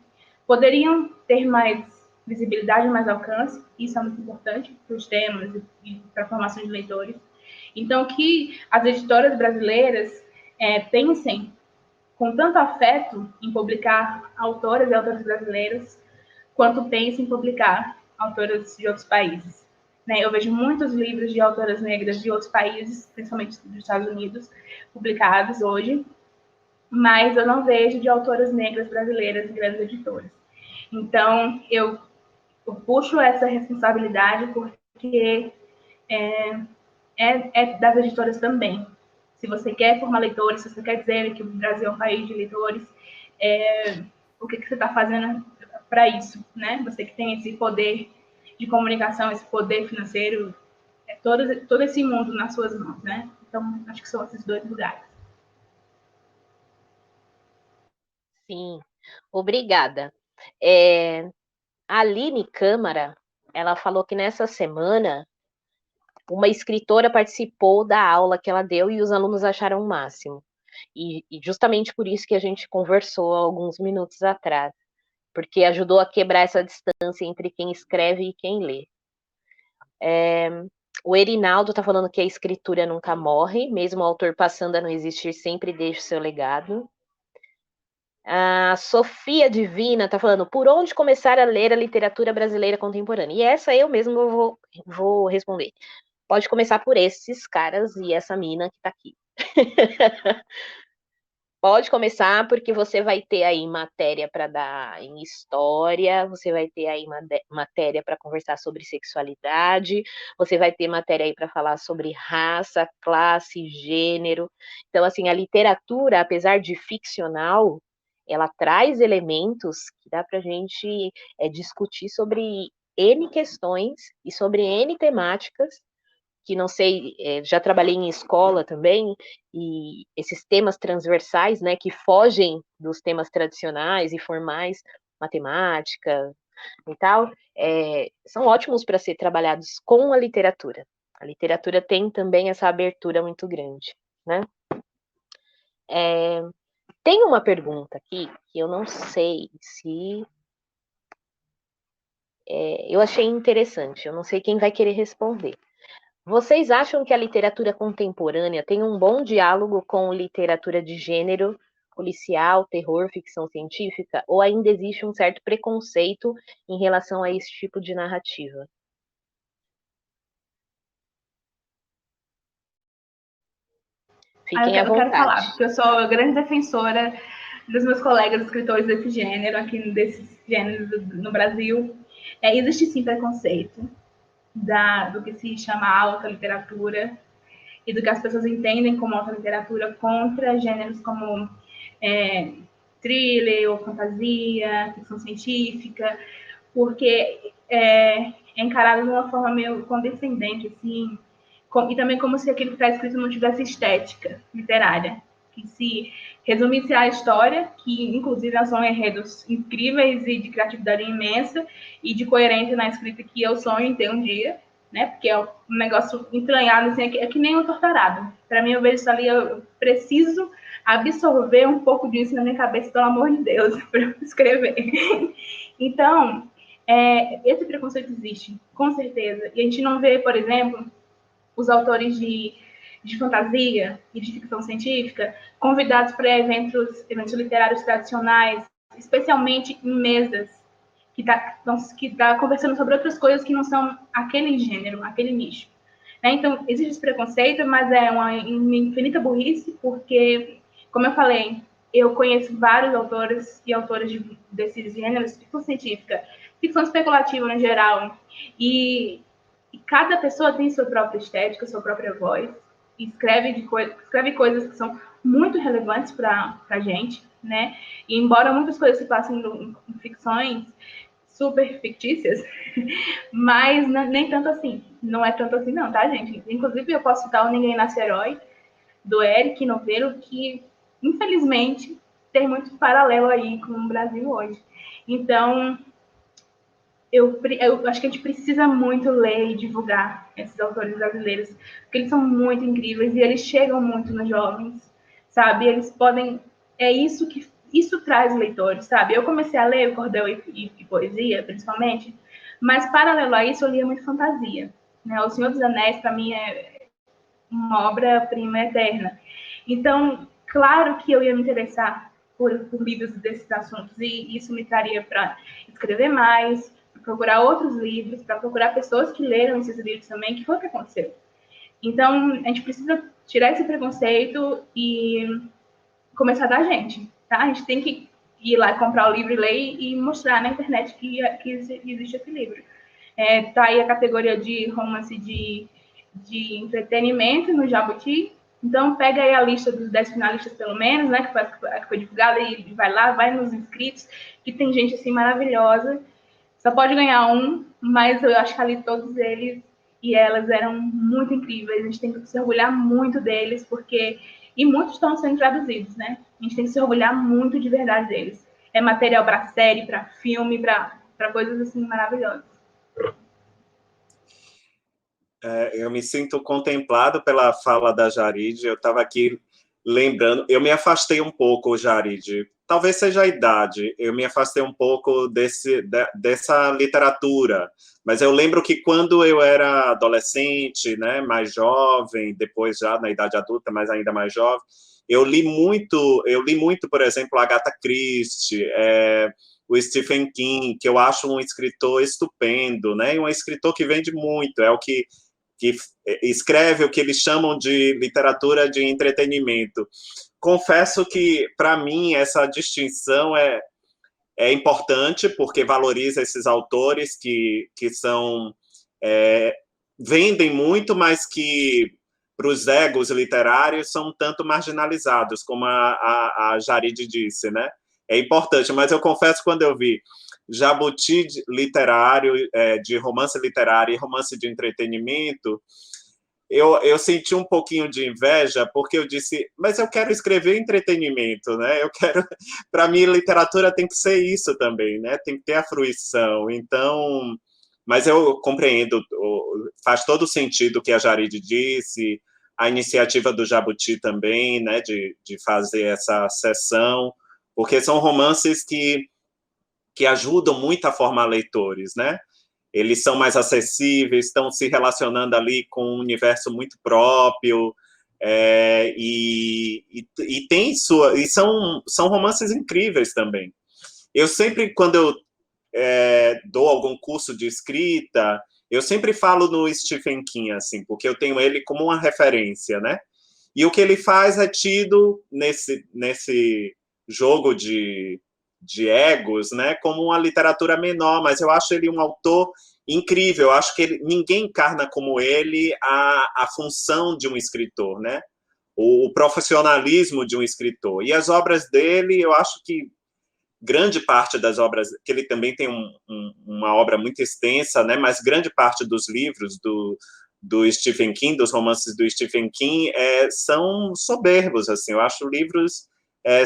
poderiam ter mais visibilidade, mais alcance. Isso é muito importante para os temas e para a formação de leitores. Então, que as editoras brasileiras pensem com tanto afeto em publicar autoras e autores brasileiros, quanto pensem em publicar autoras de outros países. Né? Eu vejo muitos livros de autoras negras de outros países, principalmente dos Estados Unidos, publicados hoje, mas eu não vejo de autoras negras brasileiras em grandes editoras. Então, eu puxo essa responsabilidade porque é das editoras também. Se você quer formar leitores, se você quer dizer que o Brasil é um país de leitores, o que você está fazendo para isso, né? Você que tem esse poder de comunicação, esse poder financeiro, todo esse mundo nas suas mãos, né? Então, acho que são esses dois lugares. Sim, obrigada. A Aline Câmara, ela falou que nessa semana uma escritora participou da aula que ela deu e os alunos acharam o máximo. E justamente por isso que a gente conversou alguns minutos atrás, porque ajudou a quebrar essa distância entre quem escreve e quem lê. O Erinaldo está falando que a escritura nunca morre, mesmo o autor passando a não existir, sempre deixa o seu legado. A Sofia Divina está falando, por onde começar a ler a literatura brasileira contemporânea? E essa eu mesmo vou responder. Pode começar por esses caras e essa mina que está aqui. Pode começar porque você vai ter aí matéria para dar em história, você vai ter aí matéria para conversar sobre sexualidade, você vai ter matéria aí para falar sobre raça, classe, gênero. Então, assim, a literatura, apesar de ficcional, ela traz elementos que dá para a gente discutir sobre N questões e sobre N temáticas que não sei, já trabalhei em escola também, e esses temas transversais, né, que fogem dos temas tradicionais e formais, matemática e tal, são ótimos para ser trabalhados com a literatura. A literatura tem também essa abertura muito grande, né? Tem uma pergunta aqui que eu não sei se eu achei interessante, eu não sei quem vai querer responder. Vocês acham que a literatura contemporânea tem um bom diálogo com literatura de gênero, policial, terror, ficção científica? Ou ainda existe um certo preconceito em relação a esse tipo de narrativa? Fiquem à eu quero falar, vontade. porque eu sou a grande defensora dos meus colegas escritores desse gênero, aqui desses gêneros no Brasil. Existe sim preconceito do que se chama alta literatura e do que as pessoas entendem como alta literatura contra gêneros como thriller ou fantasia, ficção científica, porque é encarado de uma forma meio condescendente, assim, e também como se aquilo que está escrito não tivesse estética literária, que se resumisse a história, que inclusive são enredos incríveis e de criatividade imensa e de coerência na escrita que eu sonho em ter um dia, né? Porque é um negócio entranhado, assim, é que nem um torturado. Para mim, eu vejo isso ali, eu preciso absorver um pouco disso na minha cabeça, pelo amor de Deus, para eu escrever. Então, esse preconceito existe, com certeza. E a gente não vê, por exemplo, os autores de fantasia e de ficção científica convidados para eventos literários tradicionais, especialmente em mesas que tá conversando sobre outras coisas que não são aquele gênero, aquele nicho. Então, existe esse preconceito, mas é uma infinita burrice, porque, como eu falei, eu conheço vários autores e autoras desses gêneros, ficção científica, ficção especulativa no geral, e cada pessoa tem sua própria estética, sua própria voz, e escreve coisas que são muito relevantes para a gente, né? E embora muitas coisas se passem em ficções super fictícias, mas nem tanto assim. Não é tanto assim não, tá, gente? Inclusive, eu posso citar o Ninguém Nasce Herói, do Eric Novello, que, infelizmente, tem muito paralelo aí com o Brasil hoje. Então, eu acho que a gente precisa muito ler e divulgar esses autores brasileiros, porque eles são muito incríveis e eles chegam muito nos jovens, sabe? Eles podem... Isso traz leitores, sabe? Eu comecei a ler cordel e poesia, principalmente, mas, paralelo a isso, eu lia muito fantasia, né? O Senhor dos Anéis, para mim, é uma obra-prima eterna. Então, claro que eu ia me interessar por livros desses assuntos, e isso me traria para escrever mais, para procurar outros livros, para procurar pessoas que leram esses livros também, que foi o que aconteceu. Então, a gente precisa tirar esse preconceito e começar da gente, tá? A gente tem que ir lá comprar o livro e ler e mostrar na internet que existe esse livro. Tá aí a categoria de romance de entretenimento no Jabuti. Então, pega aí a lista dos 10 finalistas, pelo menos, né, que foi divulgada, e vai lá, vai nos inscritos, que tem gente, assim, maravilhosa. Só pode ganhar um, mas eu acho que ali todos eles e elas eram muito incríveis. A gente tem que se orgulhar muito deles, porque... E muitos estão sendo traduzidos, né? A gente tem que se orgulhar muito de verdade deles. É material para série, para filme, para coisas, assim, maravilhosas. Eu me sinto contemplado pela fala da Jarid. Eu estava aqui lembrando, eu me afastei um pouco, Jarid, talvez seja a idade, eu me afastei um pouco dessa literatura, mas eu lembro que quando eu era adolescente, né, mais jovem, depois já na idade adulta, mas ainda mais jovem, eu li muito, por exemplo, Agatha Christie, o Stephen King, que eu acho um escritor estupendo, né, e um escritor que vende muito, é o que escreve o que eles chamam de literatura de entretenimento. Confesso que, para mim, essa distinção é importante, porque valoriza esses autores que são vendem muito, mas que, para os egos literários, são um tanto marginalizados, como a Jarid disse, né? É importante, mas eu confesso, quando eu vi Jabuti literário, de romance literário e romance de entretenimento, eu senti um pouquinho de inveja, porque eu disse, mas eu quero escrever entretenimento, né? Para mim, literatura tem que ser isso também, né? Tem que ter a fruição. Então, mas eu compreendo, faz todo sentido o que a Jarid disse, a iniciativa do Jabuti também, né? De fazer essa sessão, porque são romances que ajudam muito a formar leitores, né? Eles são mais acessíveis, estão se relacionando ali com um universo muito próprio, e são romances incríveis também. Eu sempre, quando eu dou algum curso de escrita, eu sempre falo no Stephen King, assim, porque eu tenho ele como uma referência, né? E o que ele faz é tido nesse jogo de egos, né, como uma literatura menor, mas eu acho ele um autor incrível. Eu acho que ninguém encarna como ele a função de um escritor, né? O profissionalismo de um escritor. E as obras dele, eu acho que grande parte das obras, que ele também tem uma obra muito extensa, né? Mas grande parte dos livros do Stephen King, dos romances do Stephen King, são soberbos, assim. Eu acho livros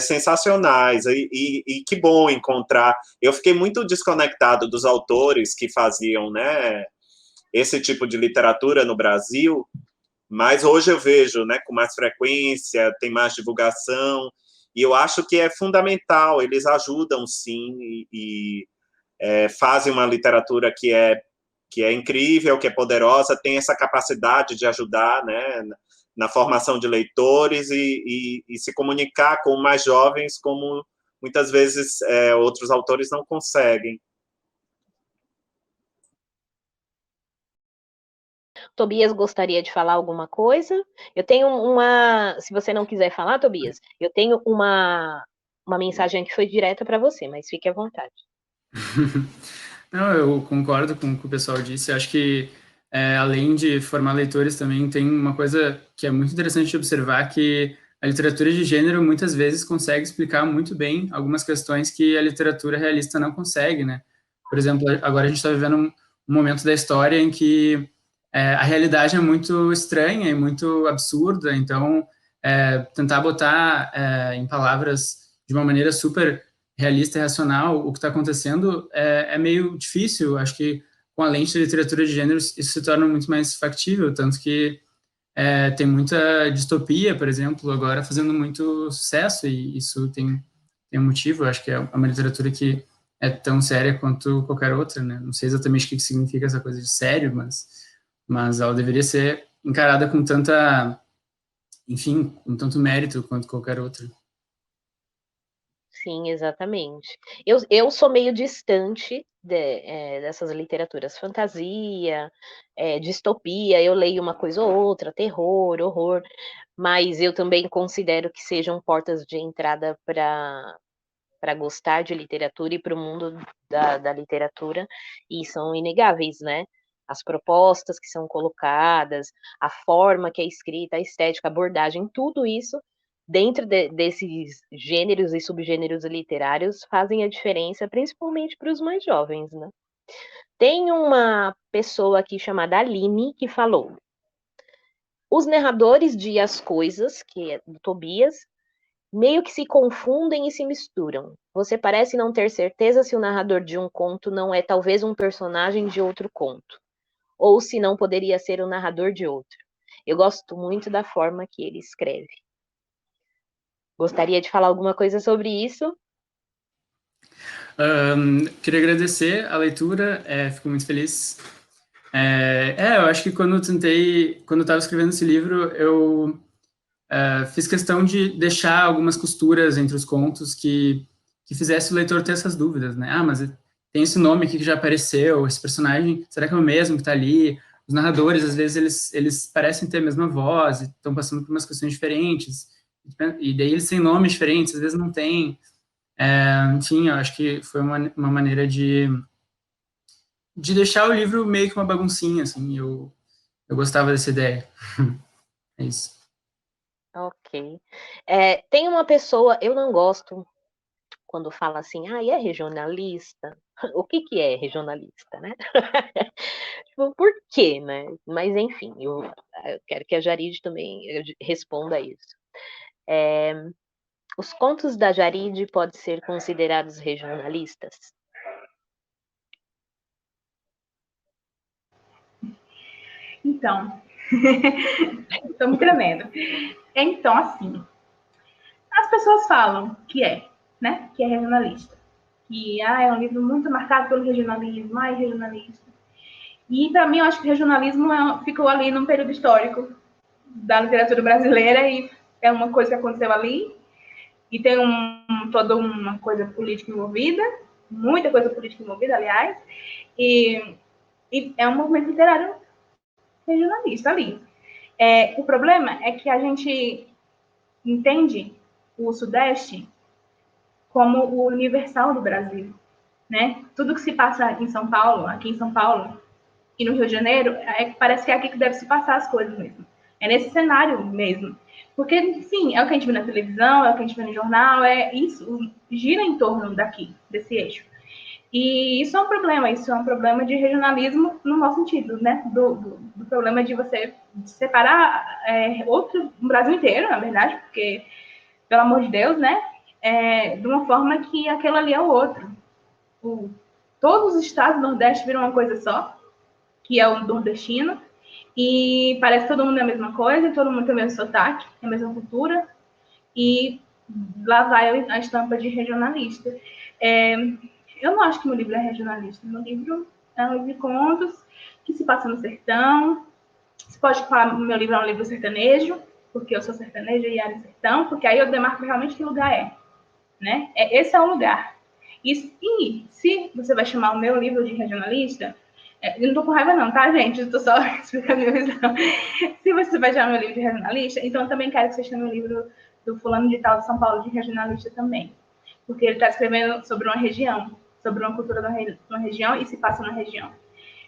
sensacionais, e que bom encontrar. Eu fiquei muito desconectado dos autores que faziam, né, esse tipo de literatura no Brasil, mas hoje eu vejo, né, com mais frequência, tem mais divulgação, e eu acho que é fundamental, eles ajudam sim, e fazem uma literatura que é incrível, que é poderosa, tem essa capacidade de ajudar, né, na formação de leitores e se comunicar com mais jovens, como muitas vezes outros autores não conseguem. Tobias gostaria de falar alguma coisa? Eu tenho se você não quiser falar, Tobias, eu tenho uma mensagem que foi direta para você, mas fique à vontade. Não, eu concordo com o que o pessoal disse. Eu acho que, além de formar leitores, também tem uma coisa que é muito interessante de observar, que a literatura de gênero muitas vezes consegue explicar muito bem algumas questões que a literatura realista não consegue, né? Por exemplo, agora a gente está vivendo um momento da história em que a realidade é muito estranha e muito absurda, então tentar botar em palavras de uma maneira super realista e racional o que está acontecendo é meio difícil. Acho que com a lente da literatura de gênero isso se torna muito mais factível, tanto que tem muita distopia, por exemplo, agora fazendo muito sucesso, e isso tem um motivo. Acho que é uma literatura que é tão séria quanto qualquer outra, né? Não sei exatamente o que significa essa coisa de sério, mas ela deveria ser encarada com tanta, enfim, com tanto mérito quanto qualquer outra. Sim, exatamente. Eu sou meio distante dessas literaturas fantasia, distopia, eu leio uma coisa ou outra, terror, horror, mas eu também considero que sejam portas de entrada para gostar de literatura e para o mundo da literatura, e são inegáveis, né? As propostas que são colocadas, a forma que é escrita, a estética, a abordagem, tudo isso dentro desses gêneros e subgêneros literários fazem a diferença, principalmente para os mais jovens, né? Tem uma pessoa aqui chamada Aline que falou: os narradores de As Coisas, que é do Tobias, meio que se confundem e se misturam. Você parece não ter certeza se o narrador de um conto não é talvez um personagem de outro conto, ou se não poderia ser o narrador de outro. Eu gosto muito da forma que ele escreve. Gostaria de falar alguma coisa sobre isso? Queria agradecer a leitura, fico muito feliz. Eu acho que quando eu estava escrevendo esse livro, eu fiz questão de deixar algumas costuras entre os contos que fizesse o leitor ter essas dúvidas, né? Ah, mas tem esse nome aqui que já apareceu, esse personagem, será que é o mesmo que está ali? Os narradores, às vezes, eles parecem ter a mesma voz, e estão passando por umas questões diferentes, e daí eles têm nomes diferentes, às vezes não têm. Enfim, eu acho que foi uma maneira de deixar o livro meio que uma baguncinha, assim. Eu gostava dessa ideia. É isso. Ok. Tem uma pessoa, eu não gosto quando fala assim, é regionalista. O que é regionalista, né? Tipo, por quê, né? Mas, enfim, eu quero que a Jaride também responda isso. Os contos da Jaride podem ser considerados regionalistas? Então, estou me tremendo. Então, assim, as pessoas falam que né? Que é regionalista. Que é um livro muito marcado pelo regionalismo, regionalista. E, para mim, eu acho que o regionalismo ficou ali num período histórico da literatura brasileira, e é uma coisa que aconteceu ali, e tem toda uma coisa política envolvida, muita coisa política envolvida, aliás, e é um movimento literário regionalista ali. O problema é que a gente entende o Sudeste como o universal do Brasil, né? Tudo que se passa em São Paulo, aqui em São Paulo e no Rio de Janeiro, parece que é aqui que deve se passar as coisas mesmo. É nesse cenário mesmo. Porque, sim, é o que a gente vê na televisão, é o que a gente vê no jornal, é isso, gira em torno daqui, desse eixo. E isso é um problema de regionalismo no mau sentido, né? Do problema de você separar o Brasil inteiro, na verdade, porque, pelo amor de Deus, né? De uma forma que aquilo ali é o outro. Todos os estados do Nordeste viram uma coisa só, que é o nordestino, e parece que todo mundo é a mesma coisa, todo mundo tem o mesmo sotaque, a mesma cultura, e lá vai a estampa de regionalista. Eu não acho que meu livro é regionalista. Meu livro é um livro de contos que se passa no sertão. Você pode falar que meu livro é um livro sertanejo, porque eu sou sertaneja e era sertão, porque aí eu demarco realmente que lugar é. Né? Esse é o lugar. E se você vai chamar o meu livro de regionalista, eu não estou com raiva não, tá, gente? Eu estou só explicando a minha visão. Se você vai chamar meu livro de regionalista, então eu também quero que você chame o livro do fulano de tal de São Paulo de regionalista também. Porque ele está escrevendo sobre uma região, sobre uma cultura de uma região e se passa na região.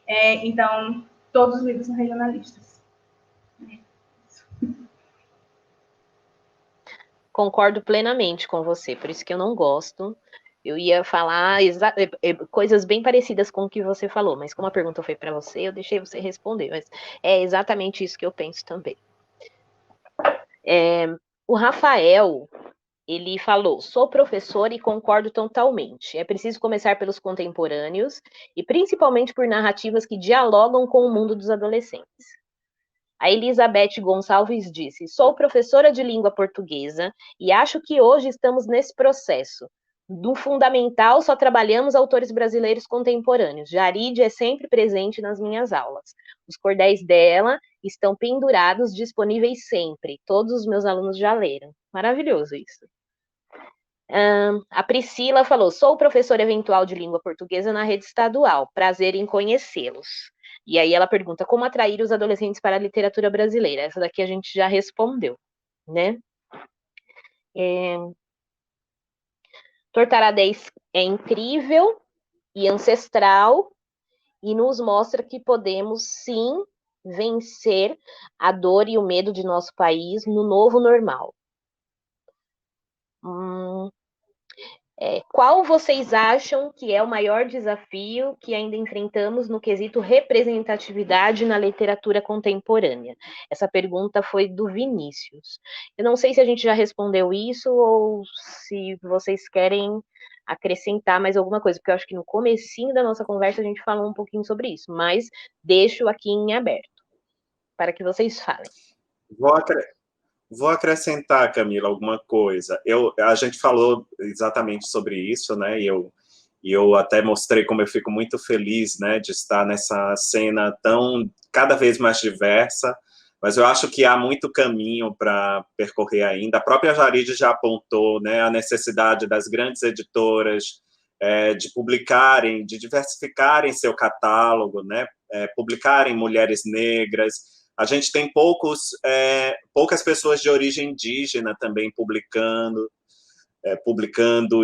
Então, todos os livros são regionalistas. Concordo plenamente com você, por isso que eu não gosto. Eu ia falar coisas bem parecidas com o que você falou, mas como a pergunta foi para você, eu deixei você responder. Mas é exatamente isso que eu penso também. O Rafael, ele falou: sou professor e concordo totalmente. É preciso começar pelos contemporâneos e principalmente por narrativas que dialogam com o mundo dos adolescentes. A Elizabeth Gonçalves disse: sou professora de língua portuguesa e acho que hoje estamos nesse processo. Do fundamental, só trabalhamos autores brasileiros contemporâneos. Jarid é sempre presente nas minhas aulas. Os cordéis dela estão pendurados, disponíveis sempre. Todos os meus alunos já leram. Maravilhoso isso. A Priscila falou: sou professora eventual de língua portuguesa na rede estadual. Prazer em conhecê-los. E aí ela pergunta: como atrair os adolescentes para a literatura brasileira? Essa daqui a gente já respondeu, né? Tortaradez é incrível e ancestral e nos mostra que podemos, sim, vencer a dor e o medo de nosso país no novo normal. Qual vocês acham que é o maior desafio que ainda enfrentamos no quesito representatividade na literatura contemporânea? Essa pergunta foi do Vinícius. Eu não sei se a gente já respondeu isso ou se vocês querem acrescentar mais alguma coisa, porque eu acho que no comecinho da nossa conversa a gente falou um pouquinho sobre isso, mas deixo aqui em aberto para que vocês falem. Vou acrescentar, Camila, alguma coisa. A gente falou exatamente sobre isso, né? E eu até mostrei como eu fico muito feliz, né, de estar nessa cena cada vez mais diversa. Mas eu acho que há muito caminho para percorrer ainda. A própria Jarid já apontou, né, a necessidade das grandes editoras de publicarem, de diversificarem seu catálogo, né, publicarem mulheres negras. A gente tem poucas pessoas de origem indígena também publicando,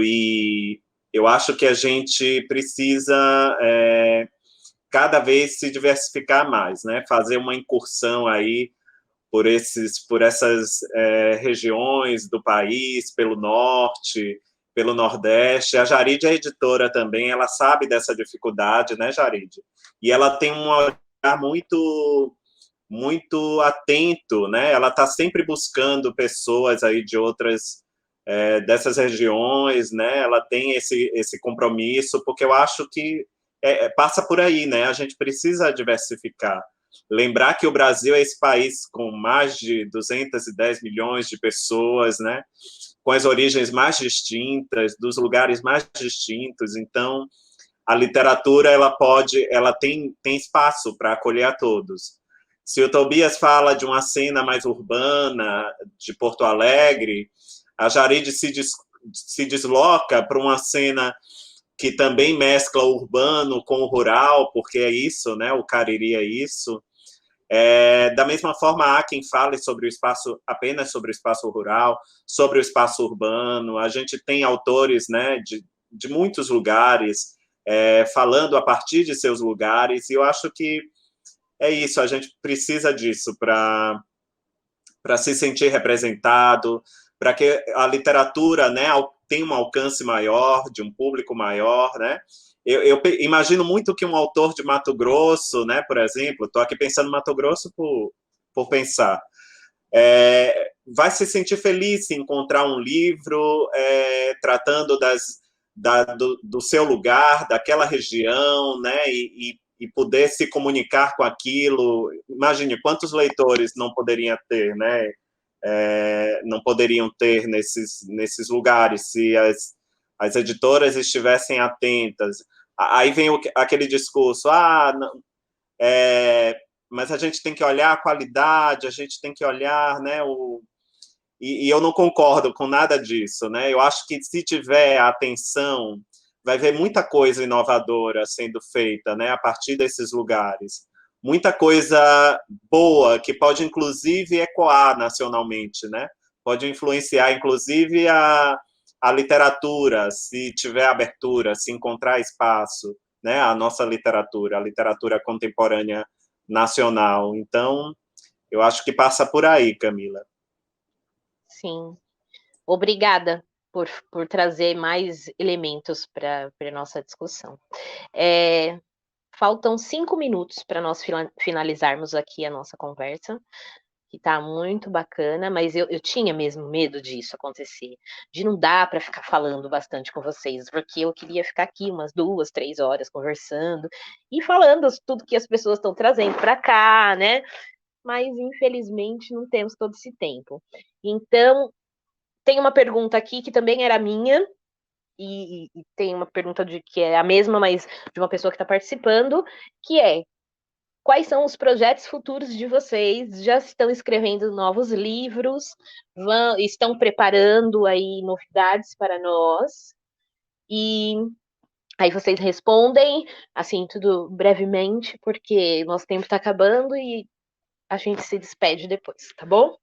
e eu acho que a gente precisa cada vez se diversificar mais, né? Fazer uma incursão aí por essas regiões do país, pelo norte, pelo nordeste. A Jarid é editora também, ela sabe dessa dificuldade, né, Jarid? E ela tem um olhar muito atento, né? Ela está sempre buscando pessoas aí de outras dessas regiões, né? Ela tem esse compromisso, porque eu acho que passa por aí, né? A gente precisa diversificar. Lembrar que o Brasil é esse país com mais de 210 milhões de pessoas, né? Com as origens mais distintas, dos lugares mais distintos. Então, a literatura ela tem espaço para acolher a todos. Se o Tobias fala de uma cena mais urbana de Porto Alegre, a Jarid se desloca para uma cena que também mescla o urbano com o rural, porque é isso, né? O Cariri é isso. Da mesma forma, há quem fale sobre o espaço, apenas sobre o espaço rural, sobre o espaço urbano. A gente tem autores, né, de muitos lugares, falando a partir de seus lugares, e eu acho que é isso, a gente precisa disso para se sentir representado, para que a literatura, né, tenha um alcance maior, de um público maior, né? Eu imagino muito que um autor de Mato Grosso, né, por exemplo, estou aqui pensando em Mato Grosso por pensar, vai se sentir feliz se encontrar um livro tratando do seu lugar, daquela região, né, e poder se comunicar com aquilo. Imagine quantos leitores não poderiam ter, né? Não poderiam ter nesses lugares se as editoras estivessem atentas. Aí vem aquele discurso, não, mas a gente tem que olhar a qualidade, a gente tem que olhar, né, e eu não concordo com nada disso, né? Eu acho que se tiver atenção, vai ver muita coisa inovadora sendo feita, né, a partir desses lugares. Muita coisa boa que pode, inclusive, ecoar nacionalmente, né? Pode influenciar, inclusive, a literatura, se tiver abertura, se encontrar espaço, né? A nossa literatura, a literatura contemporânea nacional. Então, eu acho que passa por aí, Camila. Sim. Obrigada por trazer mais elementos para a nossa discussão. Faltam 5 minutos para nós finalizarmos aqui a nossa conversa, que está muito bacana, mas eu tinha mesmo medo disso acontecer, de não dar para ficar falando bastante com vocês, porque eu queria ficar aqui umas 2, 3 horas conversando e falando tudo que as pessoas estão trazendo para cá, né? Mas, infelizmente, não temos todo esse tempo. Então, tem uma pergunta aqui que também era minha, e tem uma pergunta que é a mesma, mas de uma pessoa que está participando, que é: quais são os projetos futuros de vocês? Já estão escrevendo novos livros? Estão preparando aí novidades para nós? E aí vocês respondem, assim, tudo brevemente, porque nosso tempo está acabando e a gente se despede depois, tá bom?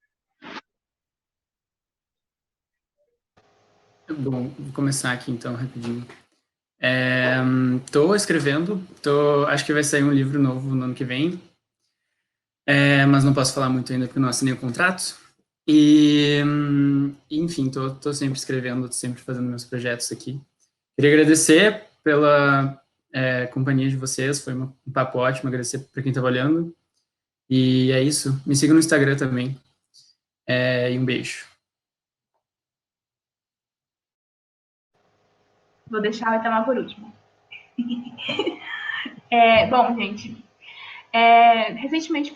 Bom, vou começar aqui então, rapidinho. Estou escrevendo, acho que vai sair um livro novo no ano que vem, mas não posso falar muito ainda porque não assinei o contrato. Enfim, estou sempre escrevendo, tô sempre fazendo meus projetos aqui. Queria agradecer pela companhia de vocês, foi um papo ótimo, agradecer para quem está olhando. E é isso, me siga no Instagram também. E um beijo. Vou deixar o Itamar por último. Bom, gente, recentemente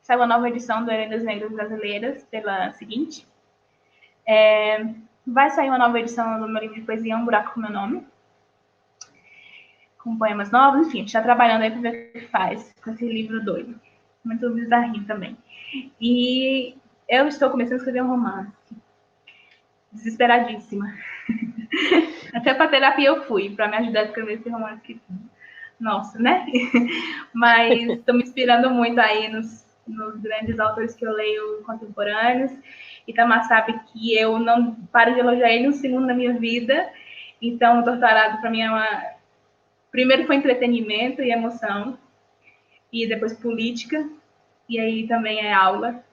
saiu a nova edição do Lendas Negras Brasileiras pela Seguinte. Vai sair uma nova edição do meu livro de poesia, Um Buraco com Meu Nome, com poemas novos. Enfim, a gente está trabalhando aí para ver o que faz com esse livro doido. Muito bizarrinho também. E eu estou começando a escrever um romance. Desesperadíssima. Até para terapia eu fui, para me ajudar a escrever esse romance que... Nossa, né? Mas estou me inspirando muito aí nos grandes autores que eu leio contemporâneos. Itamar sabe que eu não paro de elogiar ele um segundo na minha vida. Então, o Torturado, para mim, primeiro foi entretenimento e emoção. E depois política. E aí também é aula.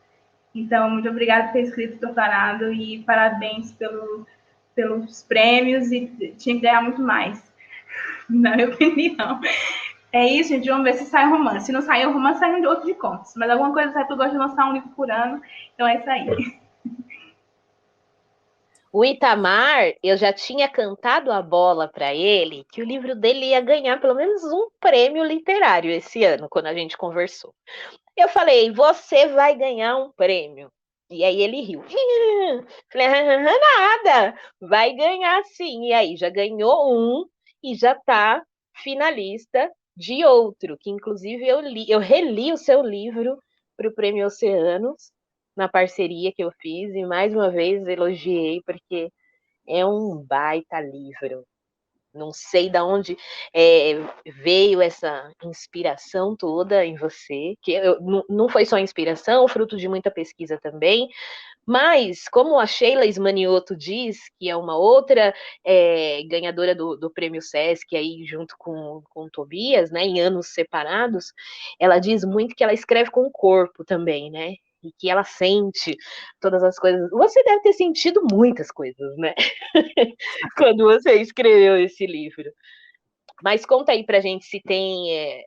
Então, muito obrigada por ter escrito Torturado e parabéns pelos prêmios, e tinha que ganhar muito mais, na minha opinião. É isso, gente, vamos ver se sai um romance. Se não sair um romance, sai um de outro de contos. Mas alguma coisa sai, porque eu gosto de lançar um livro por ano, então é isso aí. O Itamar, eu já tinha cantado a bola para ele que o livro dele ia ganhar pelo menos um prêmio literário esse ano, quando a gente conversou. Eu falei, você vai ganhar um prêmio. E aí ele riu. Falei, nada, vai ganhar sim. E aí já ganhou um e já está finalista de outro, que inclusive eu reli o seu livro para o Prêmio Oceanos, na parceria que eu fiz, e mais uma vez elogiei, porque é um baita livro. Não sei de onde veio essa inspiração toda em você, que não foi só inspiração, fruto de muita pesquisa também, mas, como a Sheila Ismanioto diz, que é uma outra ganhadora do Prêmio Sesc, aí junto com o Tobias, né, em anos separados, ela diz muito que ela escreve com o corpo também, né? E que ela sente todas as coisas. Você deve ter sentido muitas coisas, né? Quando você escreveu esse livro. Mas conta aí pra gente se tem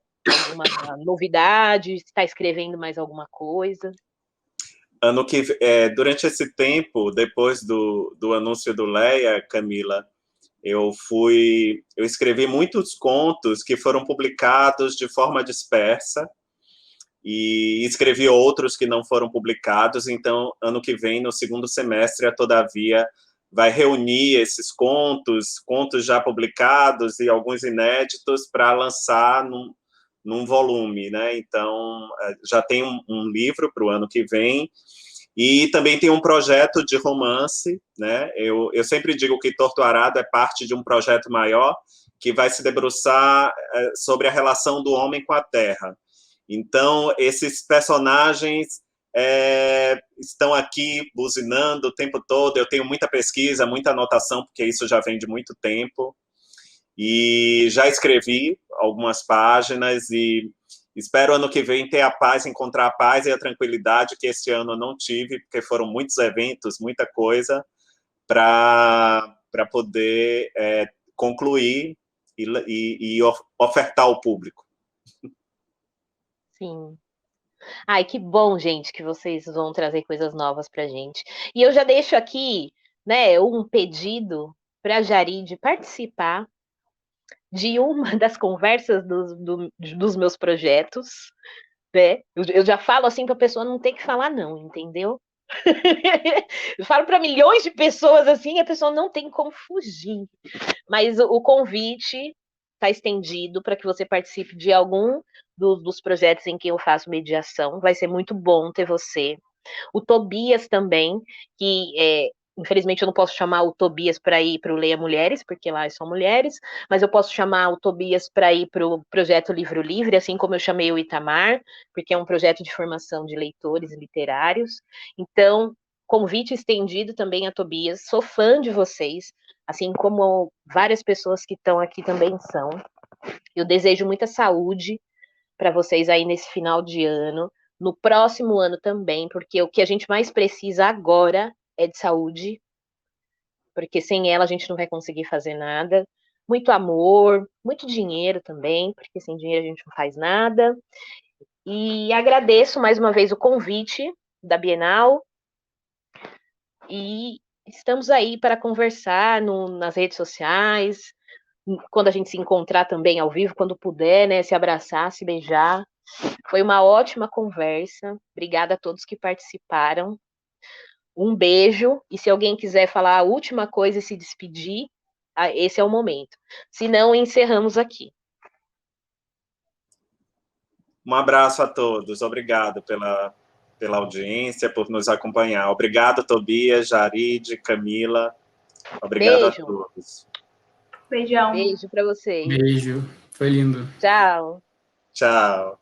alguma novidade, se está escrevendo mais alguma coisa. Durante esse tempo, depois do anúncio do Leia, Camila, eu escrevi muitos contos que foram publicados de forma dispersa, e escrevi outros que não foram publicados. Então, ano que vem, no segundo semestre, a Todavia vai reunir esses contos já publicados e alguns inéditos para lançar num volume, né? Então, já tem um livro para o ano que vem, e também tem um projeto de romance, né? Eu sempre digo que Torto Arado é parte de um projeto maior que vai se debruçar sobre a relação do homem com a terra. Então, esses personagens estão aqui buzinando o tempo todo. Eu tenho muita pesquisa, muita anotação, porque isso já vem de muito tempo. E já escrevi algumas páginas e espero ano que vem ter a paz, encontrar a paz e a tranquilidade que esse ano eu não tive, porque foram muitos eventos, muita coisa, para poder concluir e ofertar ao público. Sim. Ai, que bom, gente, que vocês vão trazer coisas novas pra gente. E eu já deixo aqui, né, um pedido para a Jarid participar de uma das conversas dos meus projetos, né? Eu já falo assim para a pessoa não ter que falar não, entendeu? Eu falo para milhões de pessoas assim, a pessoa não tem como fugir. Mas o convite está estendido para que você participe de algum dos projetos em que eu faço mediação. Vai ser muito bom ter você. O Tobias também, que infelizmente eu não posso chamar o Tobias para ir para o Leia Mulheres, porque lá são mulheres, mas eu posso chamar o Tobias para ir para o projeto Livro Livre, assim como eu chamei o Itamar, porque é um projeto de formação de leitores literários. Então, convite estendido também a Tobias. Sou fã de vocês, assim como várias pessoas que estão aqui também são. Eu desejo muita saúde para vocês aí nesse final de ano, no próximo ano também, porque o que a gente mais precisa agora é de saúde, porque sem ela a gente não vai conseguir fazer nada. Muito amor, muito dinheiro também, porque sem dinheiro a gente não faz nada. E agradeço mais uma vez o convite da Bienal. E estamos aí para conversar nas redes sociais, quando a gente se encontrar também ao vivo, quando puder, né, se abraçar, se beijar. Foi uma ótima conversa. Obrigada a todos que participaram. Um beijo. E se alguém quiser falar a última coisa e se despedir, esse é o momento. Se não, encerramos aqui. Um abraço a todos. Obrigado pela audiência, por nos acompanhar. Obrigado, Tobias, Jarid, Camila. Obrigado Beijo. a todos. Beijão. Beijo para vocês. Beijo. Foi lindo. Tchau. Tchau.